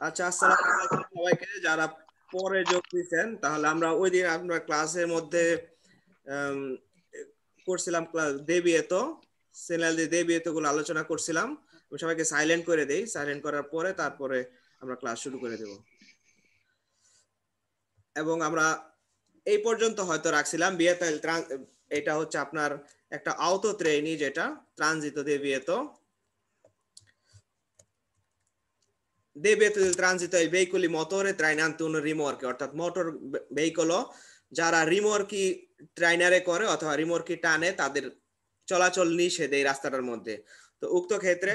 আচ্ছা, আসসালামু আলাইকুম সবাইকে যারা পরে যোগ দিচ্ছেন। তাহলে আমরা ওই দিন আমরা ক্লাসের মধ্যে আম, করছিলাম ক্লাস দেবিয়েত সেনাল দিয়ে দেবিয়েত গুলো আলোচনা করছিলাম। আমি সবাইকে সাইলেন্ট করে দেই, সাইলেন্ট করার পরে তারপরে আমরা ক্লাস শুরু করে দেব। এবং আমরা এই পর্যন্ত হয়তো রাখছিলাম বিয়েতাল এটা হচ্ছে আপনার একটা আউতো ট্রেনি, যেটা ট্রানজিত দেবিয়েত deve transito ai veicoli motore trainante un rimorchio, অর্থাৎ মোটর ভেহিকল যারা রিমোর্কি ট্রাইনারে করে অথবা রিমোর্কি টানে তাদের চলাচল নিষেধ এই রাস্তাটার মধ্যে। তো উক্ত ক্ষেত্রে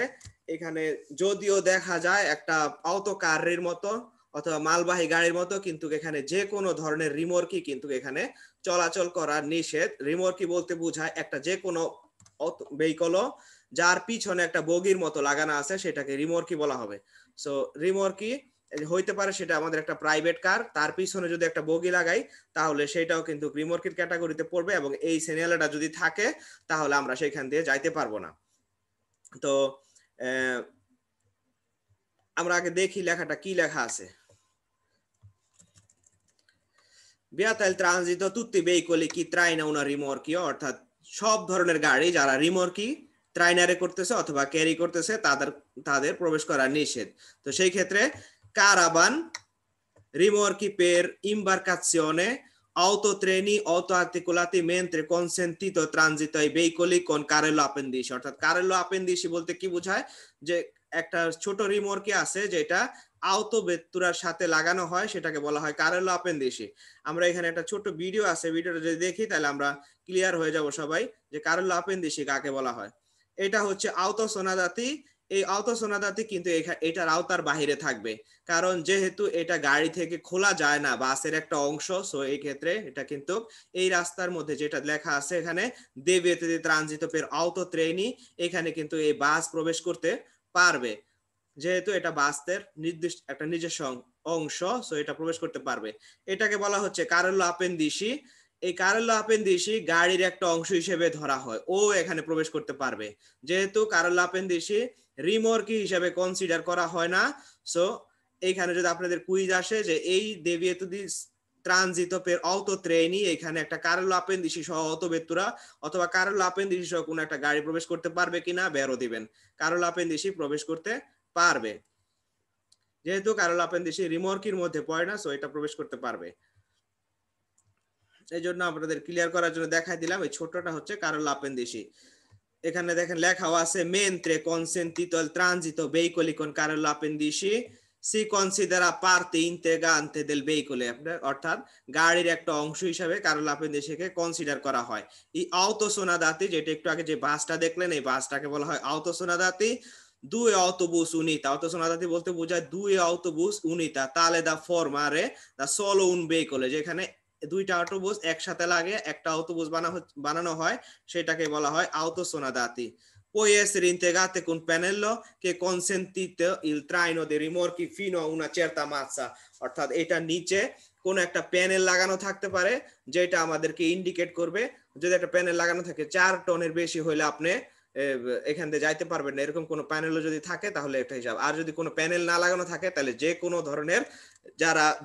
এখানে যদিও দেখা যায় একটা অটোকারের মতো অথবা মালবাহী গাড়ির মতো, কিন্তু এখানে যে কোনো ধরনের রিমোর্কি কিন্তু এখানে চলাচল করা নিষেধ। রিমোর্কি বলতে বোঝায় একটা যে কোনো ভেহিকল যার পিছনে একটা বগির মতো লাগানো আছে সেটাকে রিমোর্কি বলা হবে। সো রিমোর্কি হইতে পারে সেটা আমাদের একটা প্রাইভেট কার, তার পিছনে যদি একটা বগি লাগাই তাহলে সেটাও কিন্তু রিমোর্কির ক্যাটাগরিতে পড়বে, এবং এই সিগন্যালটা যদি থাকে তাহলে আমরা সেখান দিয়ে যাইতে পারবো না। তো আমরা আগে দেখি লেখাটা কি লেখা আছে। Vieta il transito tutti i veicoli che traina una rimorchio, অর্থাৎ সব ধরনের গাড়ি যারা রিমোর্কি ট্রাইনারে করতেছে অথবা ক্যারি করতেছে তাদের তাদের প্রবেশ করা নিষেধ। তো সেই ক্ষেত্রে কারাবান rimorchi per imbarcazione, autotreni, autoarticolati mentre consentito transito ai veicoli con carrello appendici, অর্থাৎ কারেল্লো আপেন্দিসি বলতে কি বোঝায় যে একটা ছোট রিমোর্কি আছে যেটা আউতো বেত্তুরার সাথে লাগানো হয়, সেটাকে বলা হয় কারেল্লো আপেন্দিসি। আমরা এখানে একটা ছোট ভিডিও আছে, ভিডিওটা যদি দেখি তাহলে আমরা ক্লিয়ার হয়ে যাব সবাই যে কারেল্লো আপেন্দিসি কাকে বলা হয়। এটা হচ্ছে আউতো সোনাদাতি। এই আওতা সোনাদাতি কিন্তু এটার আওতার বাহিরে থাকবে, কারণ যেহেতু এটা গাড়ি থেকে খোলা যায় না, বাসের একটা অংশ। সো এই ক্ষেত্রে এটা কিন্তু এই রাস্তার মধ্যে যেটা লেখা আছে এখানে দেবিয়েতে ট্রানজিত পের আউতো ট্রেনি, এখানে কিন্তু এই বাস প্রবেশ করতে পারবে, যেহেতু এটা বাসের নির্দিষ্ট একটা নিজস্ব অংশ। সো এটা প্রবেশ করতে পারবে। এটাকে বলা হচ্ছে কারেল্লো আপেন্দিসি। এই কারেল্লো আপেন্দিসি গাড়ির একটা অংশ হিসেবে ধরা হয়, ও এখানে প্রবেশ করতে পারবে। যেহেতু কারেল্লো আপেন্দিসি রিমোর্কি হিসেবে কনসিডার করা হয় না, সো এইখানে যদি আপনাদের কুইজ আসে যে এই দেবিয়েতো দি ট্রানজিতো পের অটো ট্রেনি, এখানে একটা কারেল্লো আপেন্দিসি সহ অটো বেত্তুরা অথবা কারেল্লো আপেন্দিসি সহ কোনো একটা গাড়ি প্রবেশ করতে পারবে কিনা বেরো দিবেন। কারেল্লো আপেন্দিসি প্রবেশ করতে পারবে, যেহেতু কারেল্লো আপেন্দিসি রিমোর্কির মধ্যে পড়ে না, সো এটা প্রবেশ করতে পারবে। এই জন্য আপনাদের ক্লিয়ার করার জন্য দেখাই দিলাম, এই ছোটটা হচ্ছে কারেল্লো আপেন্দিসি। এখানে দেখেন লেখাও আছে mentre consentito il transito veicoli con carrello appendici si considera parte integrante del veicolo, অর্থাৎ গাড়ির একটা অংশ হিসেবে কারেল্লো আপেন্দিসিকে কনসিডার করা হয়। এই autosonadati, যেটা একটু আগে যে বাসটা দেখলেন এই বাসটাকে বলা হয় autosonadati, due autobus unita। autosonadati বলতে বোঝায় দুই autobus unita tale da formare da solo un veicolo, যেখানে দুইটা অটোবুস একসাথে লাগে একটা অটোবুস বানানো হয়, সেটাকে বলা হয় autosonadati। Può essere integrate con pannello che consentite il traino dei rimorchi fino a una certa massa, অর্থাৎ এটা নিচে কোন একটা প্যানেল লাগানো থাকতে পারে যেটা আমাদেরকে ইন্ডিকেট করবে। যদি একটা প্যানেল লাগানো থাকে 4 টনের বেশি হলে আপনি এখান দিয়ে যাইতে পারবেন না, এরকম কোনো প্যানেলও যদি থাকে তাহলে এটা হিসাব। আর যদি কোনো প্যানেল না লাগানো থাকে তাহলে যে কোনো ধরনের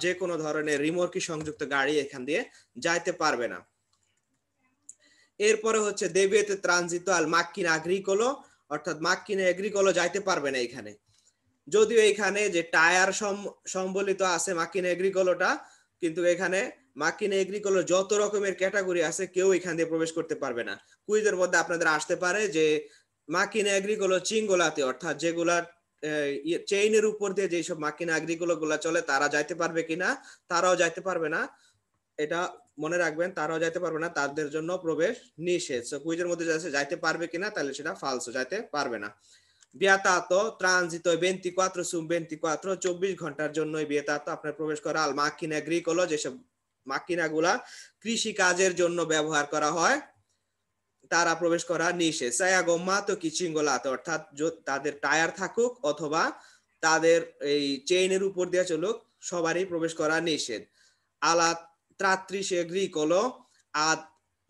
যে কোনো ধরনের রিমোর্কি সংযুক্ত গাড়ি এখান দিয়ে যাইতে পারবে না। এরপরে হচ্ছে দেবিয়েতে ট্রানজিতো আল মাক্কিনা এগ্রিকোলো, অর্থাৎ মাক্কিনা এগ্রিকোলো যাইতে পারবে না এখানে। যদিও এখানে যে টায়ার সম্বলিত আছে মাক্কিনা এগ্রিকোলোটা, কিন্তু এখানে মাক্কিনা এগ্রিকোলোর যত রকমের ক্যাটাগরি আছে কেউ এখান দিয়ে প্রবেশ করতে পারবে না। কুইজের মধ্যে আপনাদের আসতে পারে যে মাক্কিনা এগ্রিকোলো চিঙ্গোলাতে, অর্থাৎ যেগুলা চেইনের উপর দিয়ে যেসব মাক্কিনা এগ্রিকোলো গুলা চলে তারা যাইতে পারবে কিনা, তারাও যাইতে পারবে না। এটা মনে রাখবেন, তারাও যাইতে পারবে না, তাদের জন্য প্রবেশ নিষেধ। সো কুইজের মধ্যে যাইতে পারবে কিনা তাহলে সেটা ফালসো, যাইতে পারবে না। বিয়াতাতো ট্রানজিতো 24/24, 24 ঘন্টার জন্য বিয়াতাতো আপনার প্রবেশ করা আল মাকিনা এগ্রিকোলো, যেসব মাকিনা গুলা কৃষি কাজের জন্য ব্যবহার করা হয় তারা প্রবেশ করা নিষেধ। সায়া গম্মাতো কি চিঙ্গলাতো, অর্থাৎ তাদের টায়ার থাকুক অথবা তাদের এই চেইনের উপর দিয়ে চলুক সবারই প্রবেশ করা নিষেধ। আলা trattrice agricolo ad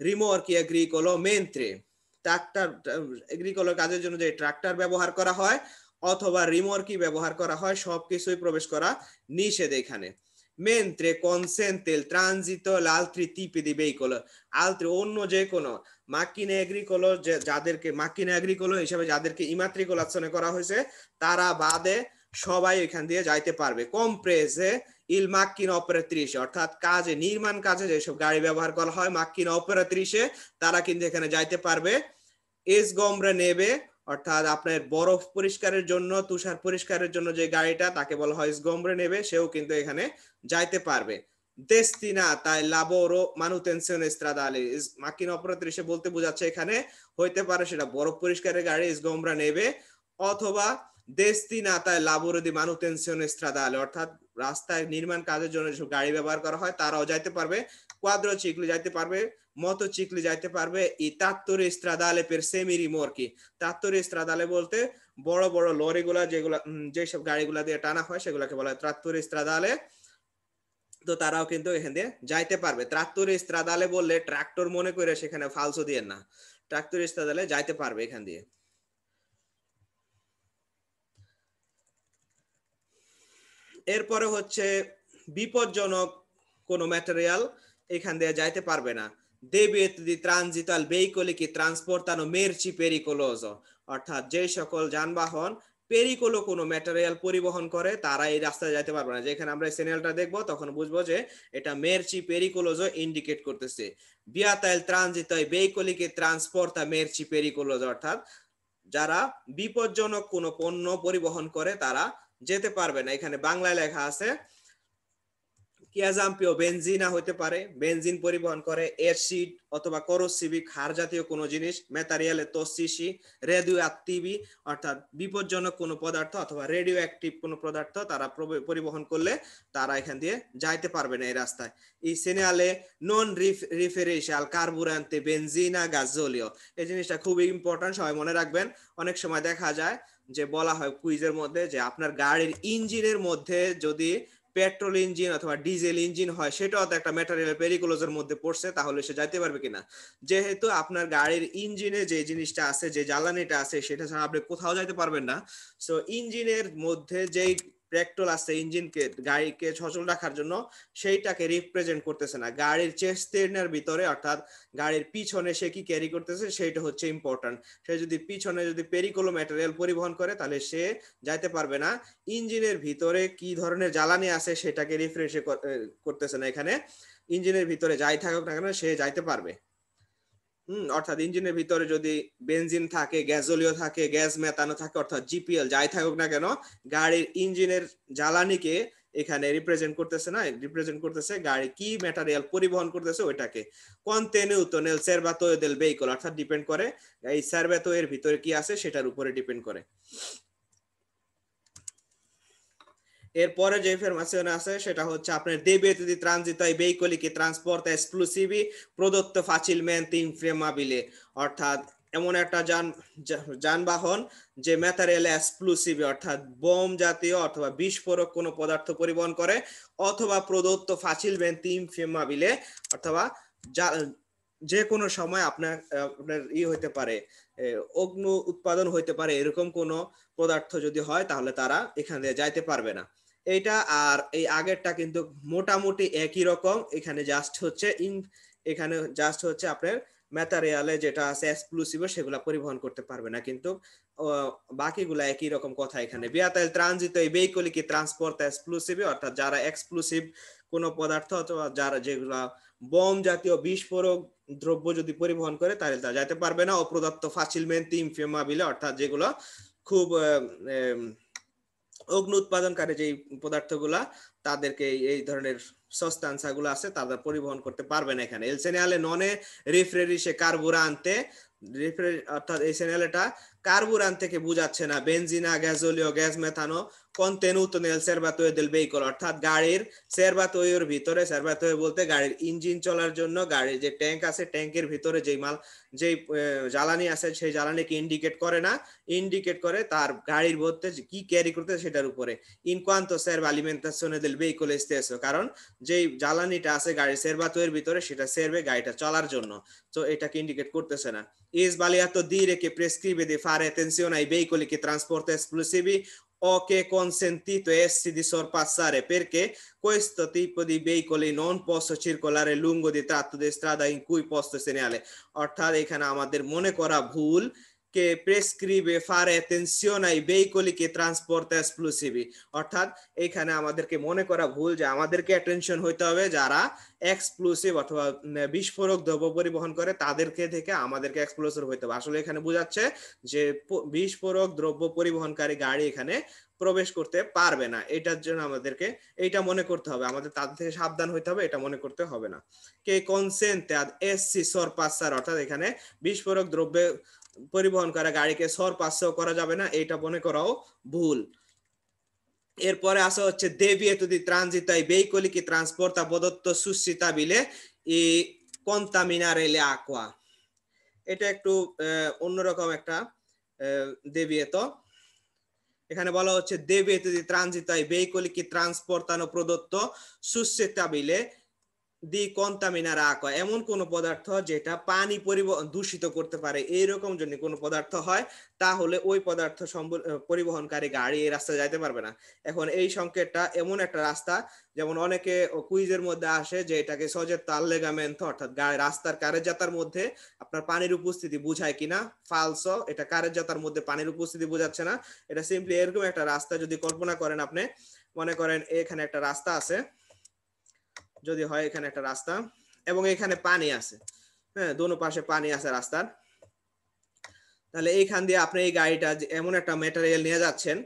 rimorchi agricolo mentre tractor এগ্রিকোলার কাজের জন্য যে ট্রাক্টর ব্যবহার করা হয় অথবা রিমর্কি ব্যবহার করা হয় সবকিছুই প্রবেশ করা নিষেধ এখানে। Mentre consente il transito l'altri tipi di veicolo, altri অন্য যে কোনো macchine agricolo যাদেরকে macchine agricolo হিসেবে যাদেরকে ইমাত্রিকুলেশনে করা হয়েছে তারা বাদে সবাই এখান দিয়ে যাইতে পারবে। comprese il macchina operatrice, অর্থাৎ কাজে নির্মাণ কাজে যেসব গাড়ি ব্যবহার করা হয় macchina operatrice তারা কিন্তু এখানে যাইতে পারবে। sgombra neve, অর্থাৎ আপনার বরফ পরিষ্কারের জন্য তুষার পরিষ্কারের জন্য যে গাড়িটা তাকে বলা হয় sgombra neve, সেও কিন্তু এখানে যাইতে পারবে। destinata al lavoro manutenzione stradale, macchina operatrice বলতে বোঝাচ্ছে এখানে হইতে পারে সেটা বরফ পরিষ্কারের গাড়ি sgombra neve, অথবা destinata al lavoro di manutenzione stradale, অর্থাৎ রাস্তায় নির্মাণ কাজের জন্য যেসব গাড়ি ব্যবহার করা হয় তারাও যাইতে পারবে। quadrocicli যাইতে পারবে, মোটরসাইকেল যাইতে পারবে। ই trattori stradale per semi rimorchi, trattori stradale বলতে বড় বড় লরিগুলা যেগুলা যেসব গাড়িগুলা দিয়ে টানা হয় সেগুলোকে বলা হয় trattori stradale। তো তারাও কিন্তু এখান দিয়ে যাইতে পারবে। trattori stradale বললে ট্রাক্টর মনে করে সেখানে ফালসো দিয়ে না, trattori stradale যাইতে পারবে এখান দিয়ে। এরপরে হচ্ছে বিপজ্জনক কোনো ম্যাটেরিয়াল এখান দিয়ে যাইতে পারবে না। divieto di transito al veicoli che trasportano merci pericoloso, অর্থাৎ যে সকল যানবাহন পেরিকোলো কোনো ম্যাটেরিয়াল পরিবহন করে তারা এই রাস্তায় যাইতে পারবে না। যেখানে আমরা সিগন্যালটা দেখবো তখন বুঝবো যে এটা মেরচি পেরিকোলোজো ইন্ডিকেট করতেছে। vieta il transito ai veicoli che trasporta merci pericoloso, অর্থাৎ যারা বিপজ্জনক কোনো পণ্য পরিবহন করে তারা যেতে পারবে না। এখানে বাংলায় লেখা আছে কি এক্সাম্পল বেনজিনা হতে পারে, বেনজিন পরিবহন করে, এসিড অথবা করোসিভি ক্ষার জাতীয় কোনো জিনিস, ম্যাটেরিয়ালে তোসিসি, রেডিও অ্যাক্টিভি অর্থাৎ বিপজ্জনক কোনো পদার্থ অথবা রেডিও অ্যাক্টিভ কোনো পদার্থ তারা পরিবহন করলে তারা এখান দিয়ে যাইতে পারবে না এই রাস্তায়। এই সিগন্যালে নন রিফারেন্সিয়াল কার্বুরেন্টে বেনজিনা গাজোলিও, এই জিনিসটা খুবই ইম্পর্টেন্ট, সবাই মনে রাখবেন। অনেক সময় দেখা যায় যে বলা হয় কুইজের মধ্যে যে আপনার গাড়ির ইঞ্জিনের মধ্যে যদি পেট্রোল ইঞ্জিন অথবা ডিজেল ইঞ্জিন হয় সেটাও তো একটা ম্যাটেরিয়াল পেরিকুলোজের মধ্যে পড়ছে, তাহলে সে যাইতে পারবে কিনা। যেহেতু আপনার গাড়ির ইঞ্জিনে যে জিনিসটা আছে যে জ্বালানিটা আছে সেটা ছাড়া আপনি কোথাও যাইতে পারবেন না। সো ইঞ্জিনের মধ্যে যেই পেট্রোল আছে ইঞ্জিনকে গাড়িকে সচল রাখার জন্য সেইটাকে রিপ্রেজেন্ট করতেছে না, গাড়ির চেস্টের ভিতরে অর্থাৎ গাড়ির পিছনে সে কি ক্যারি করতেছে সেইটা হচ্ছে ইম্পর্টেন্ট। সে যদি পিছনে যদি পেরিকোলো ম্যাটেরিয়াল পরিবহন করে তাহলে সে যাইতে পারবে না। ইঞ্জিনের ভিতরে কি ধরনের জ্বালানি আছে সেটাকে রিফ্রেশ করতেছে না, এখানে ইঞ্জিনের ভিতরে যাই থাকুক না কেন সে যাইতে পারবে। অর্থাৎ ইঞ্জিনের ভিতরে যদি বেনজিন থাকে, গ্যাসোলিও থাকে, গ্যাস মেথানো থাকে, অর্থাৎ জিপিএল যাই থাকুক না কেন গাড়ির ইঞ্জিনের জ্বালানিকে এখানে রিপ্রেজেন্ট করতেছে না, রিপ্রেজেন্ট করতেছে গাড়ি কি ম্যাটেরিয়াল পরিবহন করতেছে ওইটাকে। contenuto nel serbatoio del veicolo, অর্থাৎ ডিপেন্ড করে এই সার্ভেতো এর ভিতরে কি আছে সেটার উপরে ডিপেন্ড করে। এরপরে যে ইনফরমেশন আছে সেটা হচ্ছে আপনার divieto di transito ai veicoli che trasporta esplosivi prodotto facilmente inflammabile, অর্থাৎ এমন একটা যানবাহন যে ম্যাটেরিয়াল এক্সপ্লোসিভ অর্থাৎ বোম জাতীয় অথবা বিস্ফোরক কোনো পদার্থ পরিবহন করে, অথবা প্রদত্ত facilmente inflammabile অথবা যে কোনো সময় আপনার হইতে পারে অগ্নি উৎপাদন হইতে পারে, এরকম কোনো পদার্থ যদি হয় তাহলে তারা এখান দিয়ে যাইতে পারবে না। এইটা আর এই আগেরটা কিন্তু মোটামুটি একই রকম, এখানে জাস্ট হচ্ছে আপনার ম্যাটেরিয়ালে যেটা আছে এক্সপ্লোসিভ সেগুলা পরিবহন করতে পারবে না, কিন্তু বাকিগুলা একই রকম কথা এখানে। vieta il transito ai veicoli che trasporta esplosivi, অর্থাৎ যারা এক্সপ্লোসিভ কোনো পদার্থ অথবা যারা যেগুলা বোম জাতীয় বিস্ফোরক দ্রব্য যদি পরিবহন করে তাহলে তা যাইতে পারবে না। অপ্রদত্ত facilmente inflammabile, অর্থাৎ যেগুলো খুব অগ্নি উৎপাদনকারী যে পদার্থগুলা তাদেরকে এই ধরনের সাবস্টান্সগুলো আছে তারা পরিবহন করতে পারবে না এখানে। এল সেনালে ননে রিফ্রেরিসে কার্বুরান্তে, অর্থাৎ এই সেনালেটা কার্বুরান থেকে বুঝাচ্ছে না বেনজিনা গ্যাসোলিও gas মেথানো contenuto nel serbatoio del veicolo, অর্থাৎ গাড়ির সেরবাতোয়ের ভিতরে, সেরবাতোয় বলতে গাড়ির ইঞ্জিন চলার জন্য গাড়ির যে ট্যাঙ্ক আছে ট্যাঙ্কের ভিতরে যেই জ্বালানি আছে সেই জ্বালানিকে ইন্ডিকেট করে না, ইন্ডিকেট করে তার গাড়ির মধ্যে কি ক্যারি করতে সেটার উপরে। in quanto serve alimentazione del veicolo stesso, কারণ যেই জ্বালানিটা আছে গাড়ির সেরবাতোয়ের ভিতরে সেটা serve গাড়িটা চলার জন্য, তো এটাকে ইন্ডিকেট করতেছে না। È sbagliato dire che prescrive di fare attenzione ai veicoli che trasportano esplosivi o che consentito essi di sorpassare, perché questo tipo di veicoli non possono circolare lungo di tratto di strada in cui posto segnale। অর্থাৎ এখানে আমাদের মনে করা ভুল che prescrive fare attenzione ai veicoli che trasportano esplosivi, অর্থাৎ এখানে আমাদেরকে মনে করা ভুল যে আমাদেরকে অ্যাটেনশন হইতে হবে যারা এক্সপ্লোসিভ অথবা বিস্ফোরক দ্রব্য পরিবহন করে তাদেরকে থেকে আমাদেরকে এক্সপ্লোসিভ হইতে হবে। আসলে এখানে বোঝাচ্ছে যে বিস্ফোরক দ্রব্য পরিবহনকারী গাড়ি এখানে প্রবেশ করতে পারবে না, এটার জন্য আমাদেরকে এইটা মনে করতে হবে, আমাদের তাদের থেকে সাবধান হইতে হবে, এটা মনে করতে হবে না। কে consente ad essi sorpassare, অর্থাৎ এখানে বিস্ফোরক দ্রব্য পরিবহন করা গাড়িকে sorpasso করা যাবে না, এটা মনে করাও ভুল। এরপরে আসা হচ্ছে divieto di transito ai veicoli che trasporta prodotto suscettibile e contaminare l'acqua। এটা একটু অন্যরকম একটা divieto। এখানে বলা হচ্ছে divieto di transito ai veicoli che trasportano prodotto suscettibile দি কন্টামিনার আকোয়া, এমন কোন পদার্থ যেটা পানি দূষিত করতে পারে এইরকম যদি কোনো পদার্থ হয় তাহলে ওই পদার্থ পরিবহনকারী গাড়ি এই রাস্তায় যাইতে পারবে না। এখন এই সংকেতটা এমন একটা রাস্তা, যেমন অনেকে কুইজের মধ্যে আসে যে এটাকে সজেত্তো আল্লেগামেন্তো, অর্থাৎ রাস্তার কারেজাতার মধ্যে আপনার পানির উপস্থিতি বুঝায় কিনা, ফালসো, এটা কারেজাতার মধ্যে পানির উপস্থিতি বোঝাচ্ছে না, এটা সিম্পলি এরকম একটা রাস্তা যদি কল্পনা করেন, আপনি মনে করেন এখানে একটা রাস্তা আছে, যদি হয় এখানে একটা রাস্তা এবং এখানে পানি আছে, হ্যাঁ দোনো পাশে পানি আছে রাস্তার, তাহলে এইখান দিয়ে আপনি এই গাড়িটা এমন একটা ম্যাটেরিয়াল নিয়ে যাচ্ছেন,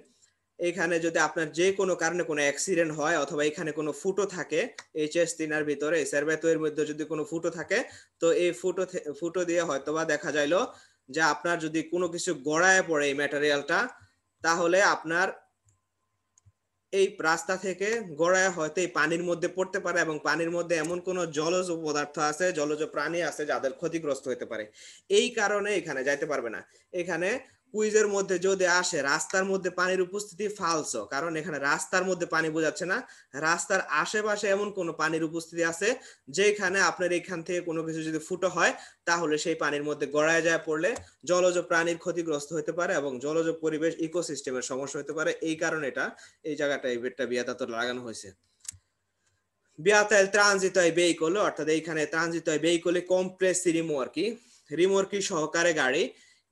এখানে যদি আপনার যে কোনো কারণে কোনো অ্যাক্সিডেন্ট হয় অথবা এখানে কোনো ফুটো থাকে এই চেস্টিনার ভিতরে এই সেরবাতোয়ের মধ্যে যদি কোনো ফুটো থাকে, তো এই ফুটো দিয়ে হয়তোবা দেখা যাইলো যে আপনার যদি কোনো কিছু গড়ায় পড়ে এই ম্যাটেরিয়ালটা, তাহলে আপনার এই রাস্তা থেকে গড়ায় হয়তো এই পানির মধ্যে পড়তে পারে এবং পানির মধ্যে এমন কোন জলজ পদার্থ আছে, জলজ প্রাণী আছে যাদের ক্ষতিগ্রস্ত হতে পারে, এই কারণে এখানে যাইতে পারবে না। এখানে কুইজের মধ্যে যদি আসে রাস্তার মধ্যে পানির উপস্থিতি ফালসো, কারণ এখানে রাস্তার মধ্যে পানি বোঝাচ্ছে না, রাস্তার আশেপাশে এমন কোন পানির উপস্থিতি আছে যেখানে আপনার এখান থেকে কোনো কিছু যদি ফুটো হয় তাহলে সেই পানির মধ্যে গড়ায় যায় পড়লে জলজ প্রাণীর ক্ষতিগ্রস্ত হতে পারে এবং জলজ পরিবেশ ইকোসিস্টেমের সমস্যা হতে পারে, এই কারণে এটা এই জায়গাটা এই বেডটা বিয়াতাতে লাগানো হয়েছে। বিয়াতা il transito ai veicoli, অর্থাৎ এইখানে ট্রানজিটো ai veicoli complessi rimorchi সহকারে গাড়ি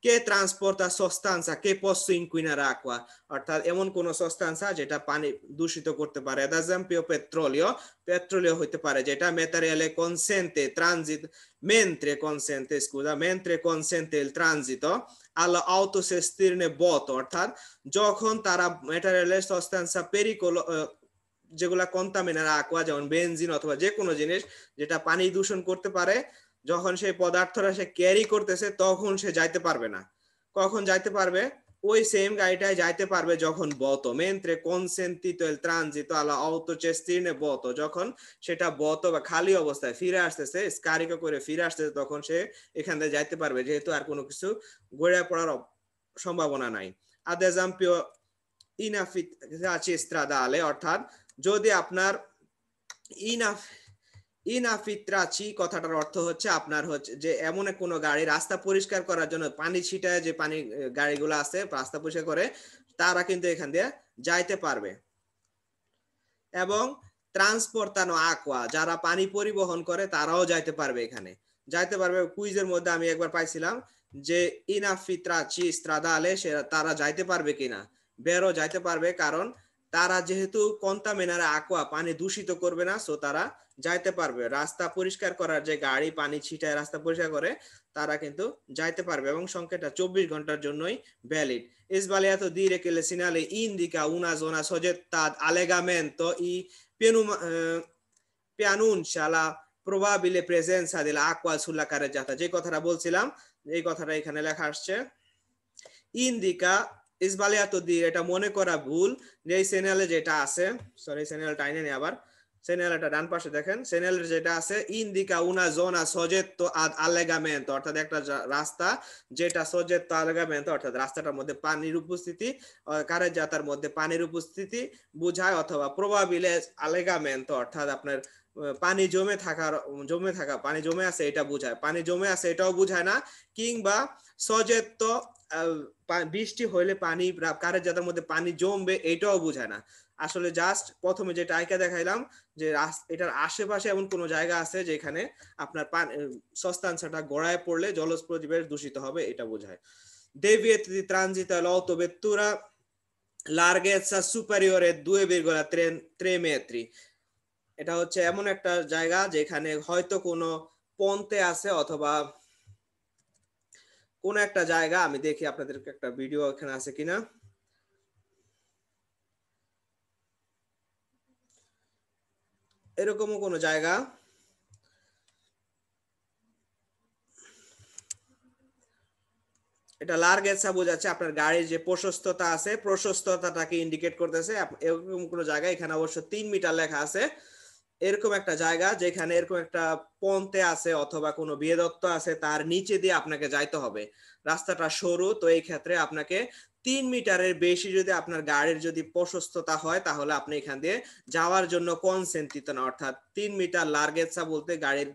কে ট্রান্সপোর্টা sostanza che posso inquinare acqua, অর্থাৎ এমন কোন sostanza যেটা পানি দূষিত করতে পারে, ad esempio পেট্রোলিও হতে পারে, যেটা materiale consente transit mentre consente il transito alla autosestirne vuoto, অর্থাৎ যখন তারা ম্যাটেরিয়ালের sostanza pericolo যেগুলা কন্টামিনার আকোয়া, যেমন বেনজিন অথবা যে কোনো জিনিস যেটা পানি দূষণ করতে পারে, যখন সেই পদার্থটা সে ক্যারি করতেছে তখন সে যাইতে পারবে না। কখন যাইতে পারবে? ওই সেম গাড়িটায় যাইতে পারবে যখন বতো mentre consentito il transito alla autogestione vuoto, যখন সেটা বতো বা খালি অবস্থায় ফিরে আসতেছে, স্কারিকা করে ফিরে আসতেছে, তখন সে এখান থেকে যাইতে পারবে যেহেতু আর কোনো কিছু গড়ে পড়ার সম্ভাবনা নাই। ad esempio inaffittacci stradale, অর্থাৎ যদি আপনার ইনাফিত্রাচি কথাটার অর্থ হচ্ছে আপনার হচ্ছে যে এমন কোনো গাড়ি রাস্তা পরিষ্কার করার জন্য পানি ছিটায়, যে পানি গাড়িগুলো আছে রাস্তা পরিষ্কার করে, তারা কিন্তু এখান দিয়ে যাইতে পারবে। এবং ট্রান্সপোর্টানো আকোয়া, যারা পানি পরিবহন করে তারাও যাইতে পারবে, এখানে যাইতে পারবে। কুইজের মধ্যে আমি একবার পাইছিলাম যে ইনাফিত্রাচি স্ট্রাদালে তারা যাইতে পারবে কিনা, বেরো যাইতে পারবে, কারণ তারা যেহেতু কন্টামিনারে আকোয়া পানি দূষিত করবে না, সো তারা যাইতে পারবে। রাস্তা পরিষ্কার করার যে গাড়ি পানি ছিটায় রাস্তা পরিষ্কার করে তারা কিন্তু যাইতে পারবে এবং সংখ্যাটা 24 ঘন্টার জন্যই valid. sbagliato dire che il segnale indica una zona soggetta ad allegamento e preannuncia la probabile presenza dell'acqua sulla carreggiata, যে কথাটা বলছিলাম এই কথাটা এখানে লেখা আসছে। ইন্ডিকা sbagliato dire, এটা মনে করা ভুল যে এই সিগন্যালে যেটা আছে, সরি সিগন্যাল টাইনে নেই আবার, সেনিয়ালটা ডান পাশে দেখেন, সেনিয়ালের যেটা আছে ইন্দিকা উনা জোনা সজেত্তো আদ আলেগামেন্তো, অর্থাৎ একটা রাস্তা যেটা সজেত্তো আলেগামেন্তো অর্থাৎ রাস্তাটার মধ্যে পানির উপস্থিতি, কারেজাতার মধ্যে পানির উপস্থিতি বোঝায়, অথবা প্রবাবিলেস আলেগামেন্তো অর্থাৎ আপনার পানি জমে থাকা পানি জমে আছে এটা বোঝায়, পানি জমে আছে এটাও বোঝায় না, কিংবা সজেত্তো বৃষ্টি হইলে পানি কারেজাতার মধ্যে পানি জমবে এটাও বোঝায় না। আসলে জাস্ট প্রথমে যেটা আইকা দেখাইলাম যে এটার আশেপাশে এমন কোন জায়গা আছে যেখানে আপনার সস্তাংশটা গড়ায় পড়লে জলজ পরিবেশ দূষিত হবে এটা বোঝায়। Deviate di transito all'autovettura larghezza superiore 2,3 metri, এটা হচ্ছে এমন একটা জায়গা যেখানে হয়তো কোনো পন্তে আছে অথবা কোন একটা জায়গা, আমি দেখি আপনাদেরকে একটা ভিডিও এখানে আছে কিনা, এরকমও কোনো জায়গা, এটা লার্গেসা বোঝাচ্ছে আপনার গাড়ির যে প্রশস্ততা আছে প্রশস্ততাটাকে ইন্ডিকেট করতেছে। এরকম কোনো জায়গা, এখানে অবশ্য 3 মিটার লেখা আছে, এরকম একটা জায়গা যেখানে এরকম একটা পন্তে আছে অথবা কোনো বিয়েদত্ত আছে তার নিচে দিয়ে আপনাকে যাইতে হবে, রাস্তাটা সরু, তো এই ক্ষেত্রে আপনাকে 3 মিটারের বেশি যদি আপনার গাড়ির যদি প্রশস্ততা হয় তাহলে আপনি এখান দিয়ে যাওয়ার জন্য কনসেন্ট দিতে না, অর্থাৎ 3 মিটার লার্গেসা বলতে গাড়ির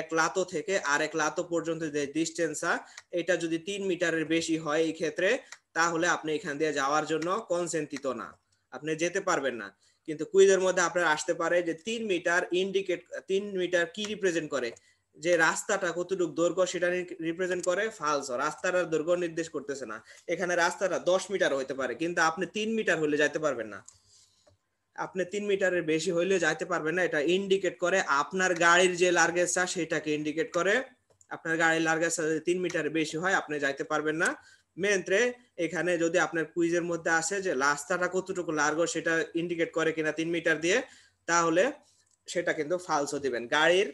এক লাতো থেকে আরেক লাতো পর্যন্ত যে ডিস্টেন্সটা এটা যদি 3 মিটারের বেশি হয় এই ক্ষেত্রে তাহলে আপনি এখান দিয়ে যাওয়ার জন্য কনসেন্টিত না, আপনি যেতে পারবেন না। কিন্তু কুইজের মধ্যে আপনার আসতে পারে যে 3 মিটার 3 মিটার কি রিপ্রেজেন্ট করে, যে রাস্তাটা কতটুকু দৈর্ঘ্য সেটা রিপ্রেজেন্ট করে ফালস, রাস্তাটার দৈর্ঘ্য নির্দেশ করতেছে না। এখানে রাস্তাটা 10 মিটার হতে পারে কিন্তু আপনি 3 মিটার হলে যাইতে পারবেন না, আপনি 3 মিটারের বেশি হইলে যাইতে পারবেন না। এটা ইন্ডিকেট করে আপনার গাড়ির যে লার্গেজটা সেটাকে ইন্ডিকেট করে, আপনার গাড়ির লার্গেজটা যদি 3 মিটারের বেশি হয় আপনি যাইতে পারবেন না। মেন্ত্রে এখানে যদি আপনার কুইজের মধ্যে আসে যে রাস্তাটা কতটুকু লার্গ সেটা ইন্ডিকেট করে কিনা 3 মিটার দিয়ে, তাহলে সেটা কিন্তু ফালসো দিবেন, গাড়ির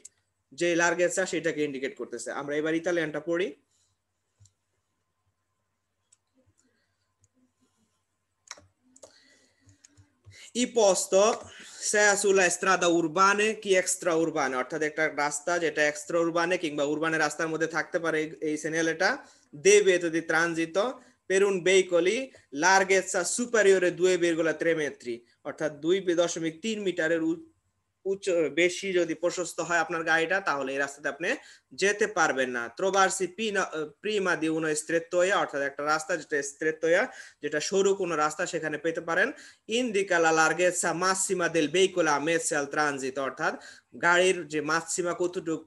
যে লার্গেজটা সেটাকে ইন্ডিকেট করতেছে। আমরা এবার ইতালিয়ানটা পড়ি। I posto sia sulla strada urbane কি এক্সট্রা উরবানে, অর্থাৎ একটা রাস্তা যেটা এক্সট্রা উরবানে কিংবা উরবানে রাস্তার মধ্যে থাকতে পারে এই সেনিয়ালটা debito di transito per un veicoli larghezza superiore 2,3 metri, অর্থাৎ 2.3 মিটারের উচ্চ বেশি যদি প্রশস্ত হয় আপনার গাড়িটা তাহলে এই রাস্তাতে আপনি যেতে পারবেন না। trovarsi prima di uno strettoia, অর্থাৎ একটা রাস্তা যেটা strettoia যেটা সরু কোনো রাস্তা সেখানে পেতে পারেন। indica la larghezza massima del veicolo ammessa al transito, অর্থাৎ গাড়ির যে মাসিমা কতটুকু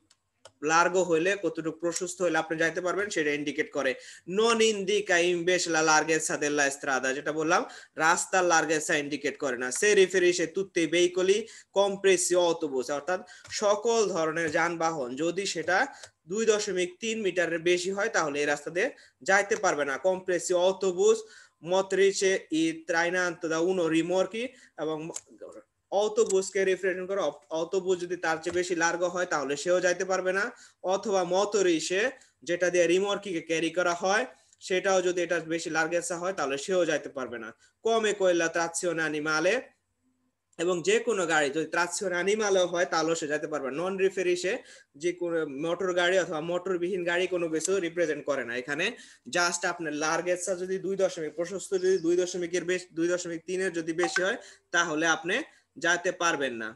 লার্গো হইলে কতটুকু প্রশস্ত হইলে আপনি যাইতে পারবেন সেটা ইন্ডিকেট করে। নন ইন্ডিকা ইনভেস্ট লা লার্গেসা দেল্লা স্ট্রাদা, যেটা বললাম রাস্তার লার্গেসা ইন্ডিকেট করে না। সে রিফেরিসে তুত্তে veicoli compresi autobus, অর্থাৎ সকল ধরনের যানবাহন যদি সেটা 2.3 মিটারের বেশি হয় তাহলে এই রাস্তা দিয়ে যাইতে পারবে না। compresi autobus motrice i trainanti da uno rimorchi, এবং অটোবুসকে রিপ্রেজেন্ট করে, অটোবুস যদি তার চেয়ে বেশি লার্গো হয় তাহলে সেও যাইতে পারবে না, অথবা মটরিসে যেটা দিয়ে রিমর্কিকে ক্যারি করা হয় সেটাও যদি এটা বেশি লার্গেসা হয় তাহলে সেও যাইতে পারবে না। কমে কইলা ট্রাকশন অ্যানিমালে, এবং যে কোনো গাড়ি যদি ট্রাকশন অ্যানিমালও হয় তাহলেও সে যেতে পারবে। নন রিফেরিসে যে কোনো মোটর গাড়ি অথবা মোটরবিহীন গাড়ি কোনো কিছু রিপ্রেজেন্ট করে না, এখানে জাস্ট আপনার লার্গেসা যদি 2 দশমিক প্রশস্ত যদি 2.3 বেশি 2.3 যদি বেশি হয় তাহলে আপনি যাইতে পারবেন না।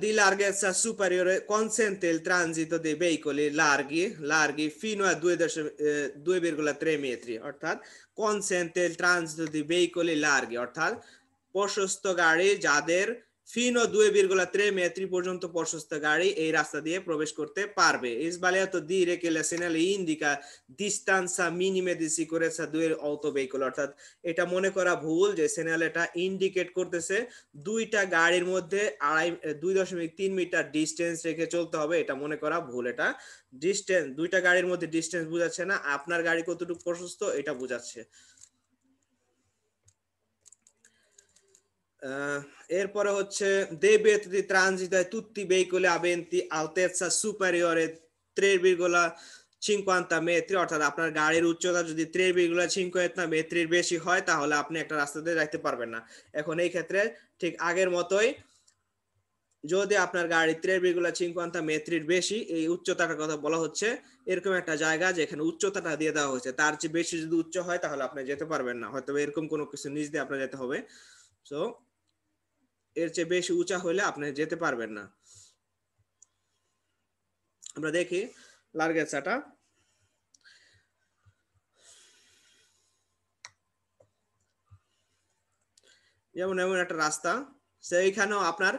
Di larghezza superiore consente il transito dei veicoli larghi fino a 2,3 metri, অর্থাৎ consente il transito di veicoli larghi, অর্থাৎ প্রশস্ত গাড়ি যাদের fino a 2,3 metri পর্যন্ত প্রশস্ত গাড়ি এই রাস্তা দিয়ে প্রবেশ করতে পারবে। È sbagliato dire che la segnale indica distanza minima di sicurezza due autoveicoli, অর্থাৎ এটা মনে করা ভুল যে সিগন্যাল এটা ইন্ডিকেট করতেছে দুইটা গাড়ির মধ্যে 2.3 মিটার ডিস্টেন্স রেখে চলতে হবে, এটা মনে করা ভুল। এটা ডিস্টেন্স দুইটা গাড়ির মধ্যে ডিস্টেন্স বোঝাচ্ছে না, আপনার গাড়ি কতটুকু প্রশস্ত এটা বোঝাচ্ছে। এরপরে হচ্ছে debito di transito ai tutti i veicoli aventi altezza superiore 3,5 50 metri অর্থাৎ আপনার গাড়ির উচ্চতা যদি 3,5 metri বেশি হয় তাহলে আপনি একটা রাস্তা দিয়ে যাইতে পারবেন না। এখন এই ক্ষেত্রে ঠিক আগের মতোই যদি আপনার গাড়ি 3,50 মেট্রির বেশি এই উচ্চতাটার কথা বলা হচ্ছে এরকম একটা জায়গা যেখানে উচ্চতাটা দিয়ে দেওয়া হয়েছে তার চেয়ে বেশি যদি উচ্চ হয় তাহলে আপনি যেতে পারবেন না, হয়তো এরকম কোনো কিছু নিচ দিয়ে আপনার যেতে হবে। সো এর চেয়ে বেশি উঁচা হলে আপনি যেতে পারবেন না। আমরা দেখি লার্গেসাটা। যেমন এমন একটা রাস্তা, সেইখানেও আপনার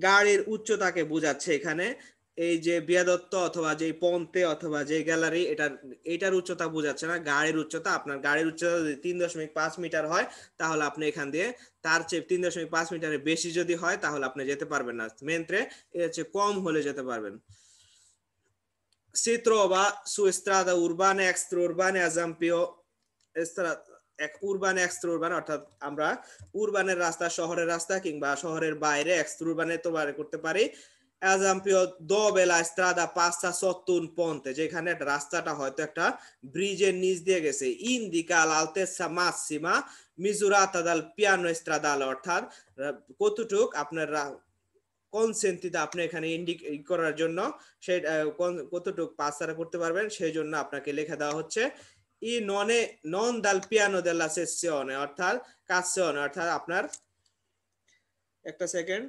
গাড়ির উচ্চতাকে বোঝাচ্ছে এখানে এই যে বিয়াদত্ত অথবা যে পন্তে অথবা যে গ্যালারি এটার উচ্চতা বোঝাচ্ছে না, গাড়ির উচ্চতা। আপনার গাড়ির উচ্চতা যদি 3.5 মিটার হয় তাহলে আপনি এখান দিয়ে, তার চেয়ে 3.5 মিটারের বেশি যদি হয় তাহলে আপনি যেতে পারবেন না, মেন্ত্রে এর চেয়ে কম হলে যেতে পারবেন। Si trova su strada urbane extraurbane ad esempio urban extra urban, অর্থাৎ আমরা উরবানের রাস্তা, শহরের রাস্তা কিংবা শহরের বাইরে এক্সট্রা উরবানে তো বার করতে পারি। ad esempio dove la strada passa sotto un ponte, যেখানে একটা রাস্তাটা হয়তো একটা ব্রিজের নিচ দিয়ে গেছে। indica l'altezza massima misurata dal piano stradale, অর্থাৎ কতটুক আপনার কোন সেন্টিতে আপনি এখানে ইন্ডিকেট করার জন্য সেই কতটুক পাসারা করতে পারবেন সেই জন্য আপনাকে লেখা দেওয়া হচ্ছে ই ননে নন দাল পিয়ানো দেলা সেসিওনে, অর্থাৎ কাসিওনে, অর্থাৎ আপনার একটা সেকেন্ড,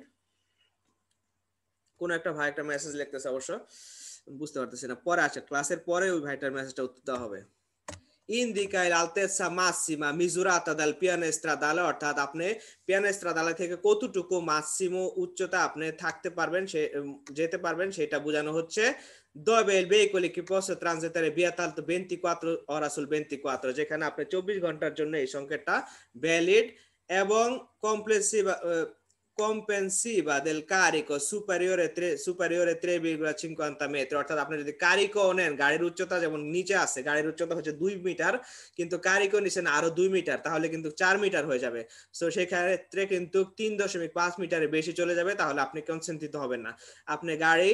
কোন একটা ভাই একটা মেসেজ লিখতেছে, অবশ্য বুঝতে পারতেছি না, পরে আছে ক্লাসের পরে ওই ভাইটার মেসেজটা উত্তর দেওয়া হবে। indica l'altezza massima misurata dal piano stradale, অর্থাৎ আপনি পিয়ানো স্ট্রাদালে থেকে কতটুকু মাসিমো উচ্চতা আপনি থাকতে পারবেন, যেতে পারবেন সেটা বোঝানো হচ্ছে। dove il veicolo che possa transitare via tanto 24 ore sul 24, যেখানে আপনি 24 ঘন্টার জন্য এই সংকেতটা ভ্যালিড এবং comprensiva del carico superiore 3,50 metri, অর্থাৎ আপনি যদি কারিকো নেন, গাড়ির উচ্চতা যেমন নিচে আছে, গাড়ির উচ্চতা হচ্ছে 2 মিটার কিন্তু কারিকো নিছেন আরো 2 মিটার, তাহলে কিন্তু 4 মিটার হয়ে যাবে। সো সেই ক্ষেত্রে কিন্তু 3.5 মিটারের বেশি চলে যাবে, তাহলে আপনি কনসেন্ট্রিত হবেন না। আপনি গাড়ি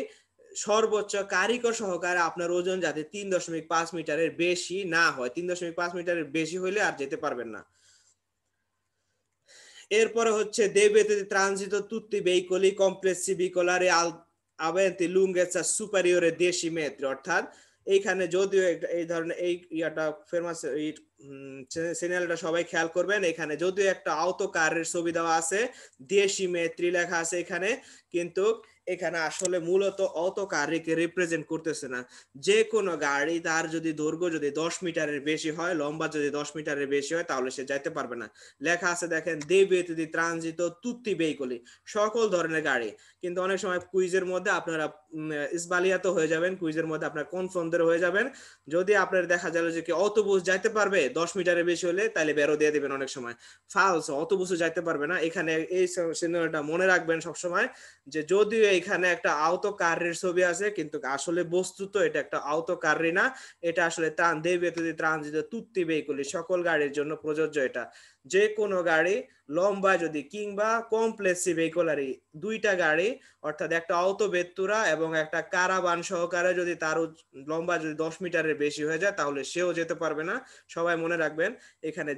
সর্বোচ্চ কারিকো সহকারে আপনার ওজন যাতে 3.5 মিটারের বেশি না হয়, 3.5 মিটারের বেশি হলে আর যেতে পারবেন না। এরপরে হচ্ছে debiti di transito tutti i veicoli complessi veicolari aventi lunghezza superiore 10 metri, অর্থাৎ এইখানে যদিও এই ধরনের এই ইয়াটা ফেমাস, এই চ্যানেলটা সবাই খেয়াল করবেন, এখানে যদিও একটা আউটো কারের ছবি দেওয়া আছে, 10 মেট্রি লেখা আছে এখানে, কিন্তু এখানে আসলে মূলত অটো কারকে রিপ্রেজেন্ট করতেছে না। যে কোনো গাড়ি তার যদি দৈর্ঘ্য যদি 10 মিটারের বেশি হয়, লম্বা যদি 10 মিটারের বেশি হয় তাহলে সে যাইতে পারবে না। লেখা আছে দেখেন debiti di transito tutti i veicoli, সকল ধরনের গাড়ি। কিন্তু অনেক সময় কুইজের মধ্যে আপনারা ইসবালিয়াত হয়ে যাবেন, কুইজের মধ্যে আপনার কনফার্মদের হয়ে যাবেন। যদি আপনার দেখা গেল যে কি অটোবুস যাইতে পারবে 10 মিটারের বেশি হলে, তাহলে বেরো দিয়ে দিবেন অনেক সময়, ফালস, অটোবুসও যাইতে পারবে না। এখানে এই সিনারিওটা মনে রাখবেন সব সময়, যে যদিও এখানে একটা আউটো কারের ছবি আছে কিন্তু আসলে বস্তুত এটা একটা আউটো কারই না, এটা আসলে debiti di transito tutti i veicoli, সকল গাড়ির জন্য প্রযোজ্য এটা। যে কোনো গাড়ি লম্বা যদি কিংবা কমপ্লেক্সি ভেহিকুলারি, দুইটা গাড়ি অর্থাৎ একটা অটো ভেত্তুরা এবং একটা কারাবান সহকারে যদি তার লম্বা যদি 10 মিটারের বেশি হয়ে যায় তাহলে সেও যেতে পারবে না। সবাই মনে রাখবেন এখানে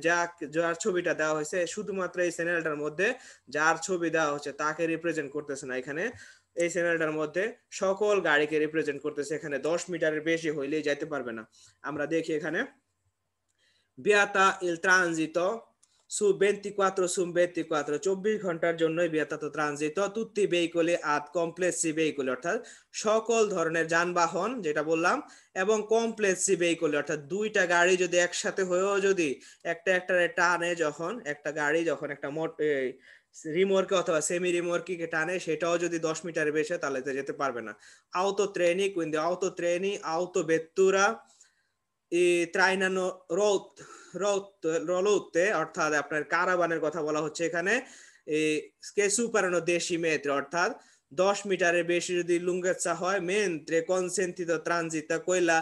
যার ছবিটা দেওয়া হয়েছে শুধুমাত্র এই চ্যানেলটার মধ্যে যার ছবি দেওয়া হচ্ছে তাকে রিপ্রেজেন্ট করতেছে না, এখানে এই চ্যানেলটার মধ্যে সকল গাড়িকে রিপ্রেজেন্ট করতেছে, এখানে 10 মিটারের বেশি হইলেই যেতে পারবে না। আমরা দেখি এখানে vieta il transito su 24 su 24, 24 ঘন্টার জন্যই vietato transito tutti i veicoli ad complessi veicoli, অর্থাৎ সকল ধরনের যানবাহন যেটা বললাম, এবং কমপ্লেক্সি veicoli অর্থাৎ দুইটা গাড়ি যদি একসাথে হয়েও যদি একটা টানে, যখন একটা গাড়ি যখন একটা রিমোর্কে অথবা সেমি রিমোর্কে টানে সেটাও যদি 10 মিটারের বেশি তাহলে যেতে পারবে না। auto treni, quindi auto treni, auto vettura trainano rotte, অর্থাৎ আপনার কারাবানের কথা বলা হচ্ছে এখানে, che superano 10 metri, অর্থাৎ 10 মিটারের বেশি যদি lunghezza হয়, mentre consentito transito quella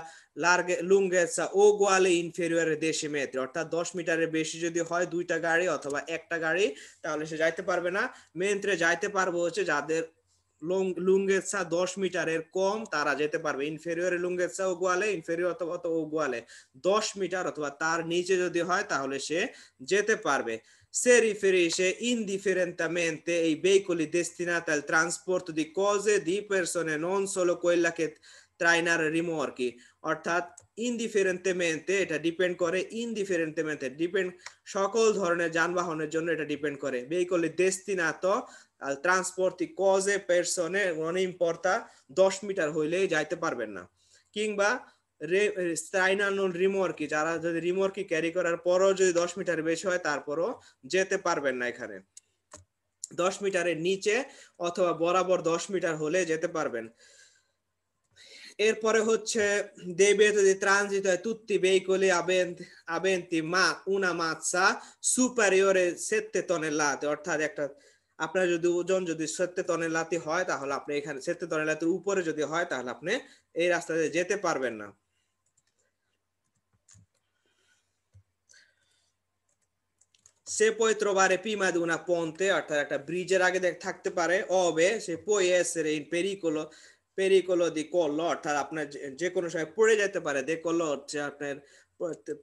lunghezza uguale inferiore 10 metri, অর্থাৎ 10 মিটারের বেশি যদি হয় দুইটা গাড়ি অথবা একটা গাড়ি তাহলে সে যাইতে পারবে না। mentre যাইতে পারবো হচ্ছে যাদের লুঙ্গেচ্ছা 10 মিটারের কম তারা যেতে পারবে। ইনফেরিয়র লুঙ্গেচ্ছা উগুয়ালে, ইনফেরিয়র অথবা উগুয়ালে 10 মিটার অথবা তার নিচে যদি হয় তাহলে সে যেতে পারবে। Se riferisce indifferentemente ai veicoli destinati al trasporto di cose di persone, non solo quella che trainare rimorchi। অর্থাৎ ইনডিফারেন্টেমেন্টে এটা ডিপেন্ড করে, ইনডিফারেন্টেমেন্টে ডিপেন্ড সকল ধরনের যানবাহনের জন্য এটা ডিপেন্ড করে। veicoli destinato al trasporto di cose persone non importa 10 metre হইলেই যাইতে পারবেন না। কিংবা স্ট্রাইনানোর রিমোর্কি, যারা যদি রিমোর্কি ক্যারি করার পরও যদি 10 মিটার বেশি হয় তারপরও যেতে পারবেন না। এখানে 10 মিটারের নিচে অথবা বরাবর 10 মিটার হলে যেতে পারবেন। এরপরে হচ্ছে debito di transito a tutti i veicoli aventi ma una massa superiore 7 tonnellate, অর্থাৎ একটা আপনার যদি ওজন যদি 7 tonnellate হয় তাহলে আপনি এখানে 7 tonnellate উপরে যদি হয় তাহলে আপনি এই রাস্তাতে যেতে পারবেন না। Se puoi trovare prima di una ponte, অর্থাৎ একটা ব্রিজের আগে থাকতে পারে, ove se puoi essere in pericolo di collo, অর্থাৎ আপনার যে কোনো সময় পড়ে যেতে পারে, দেকল্লো হচ্ছে আপনার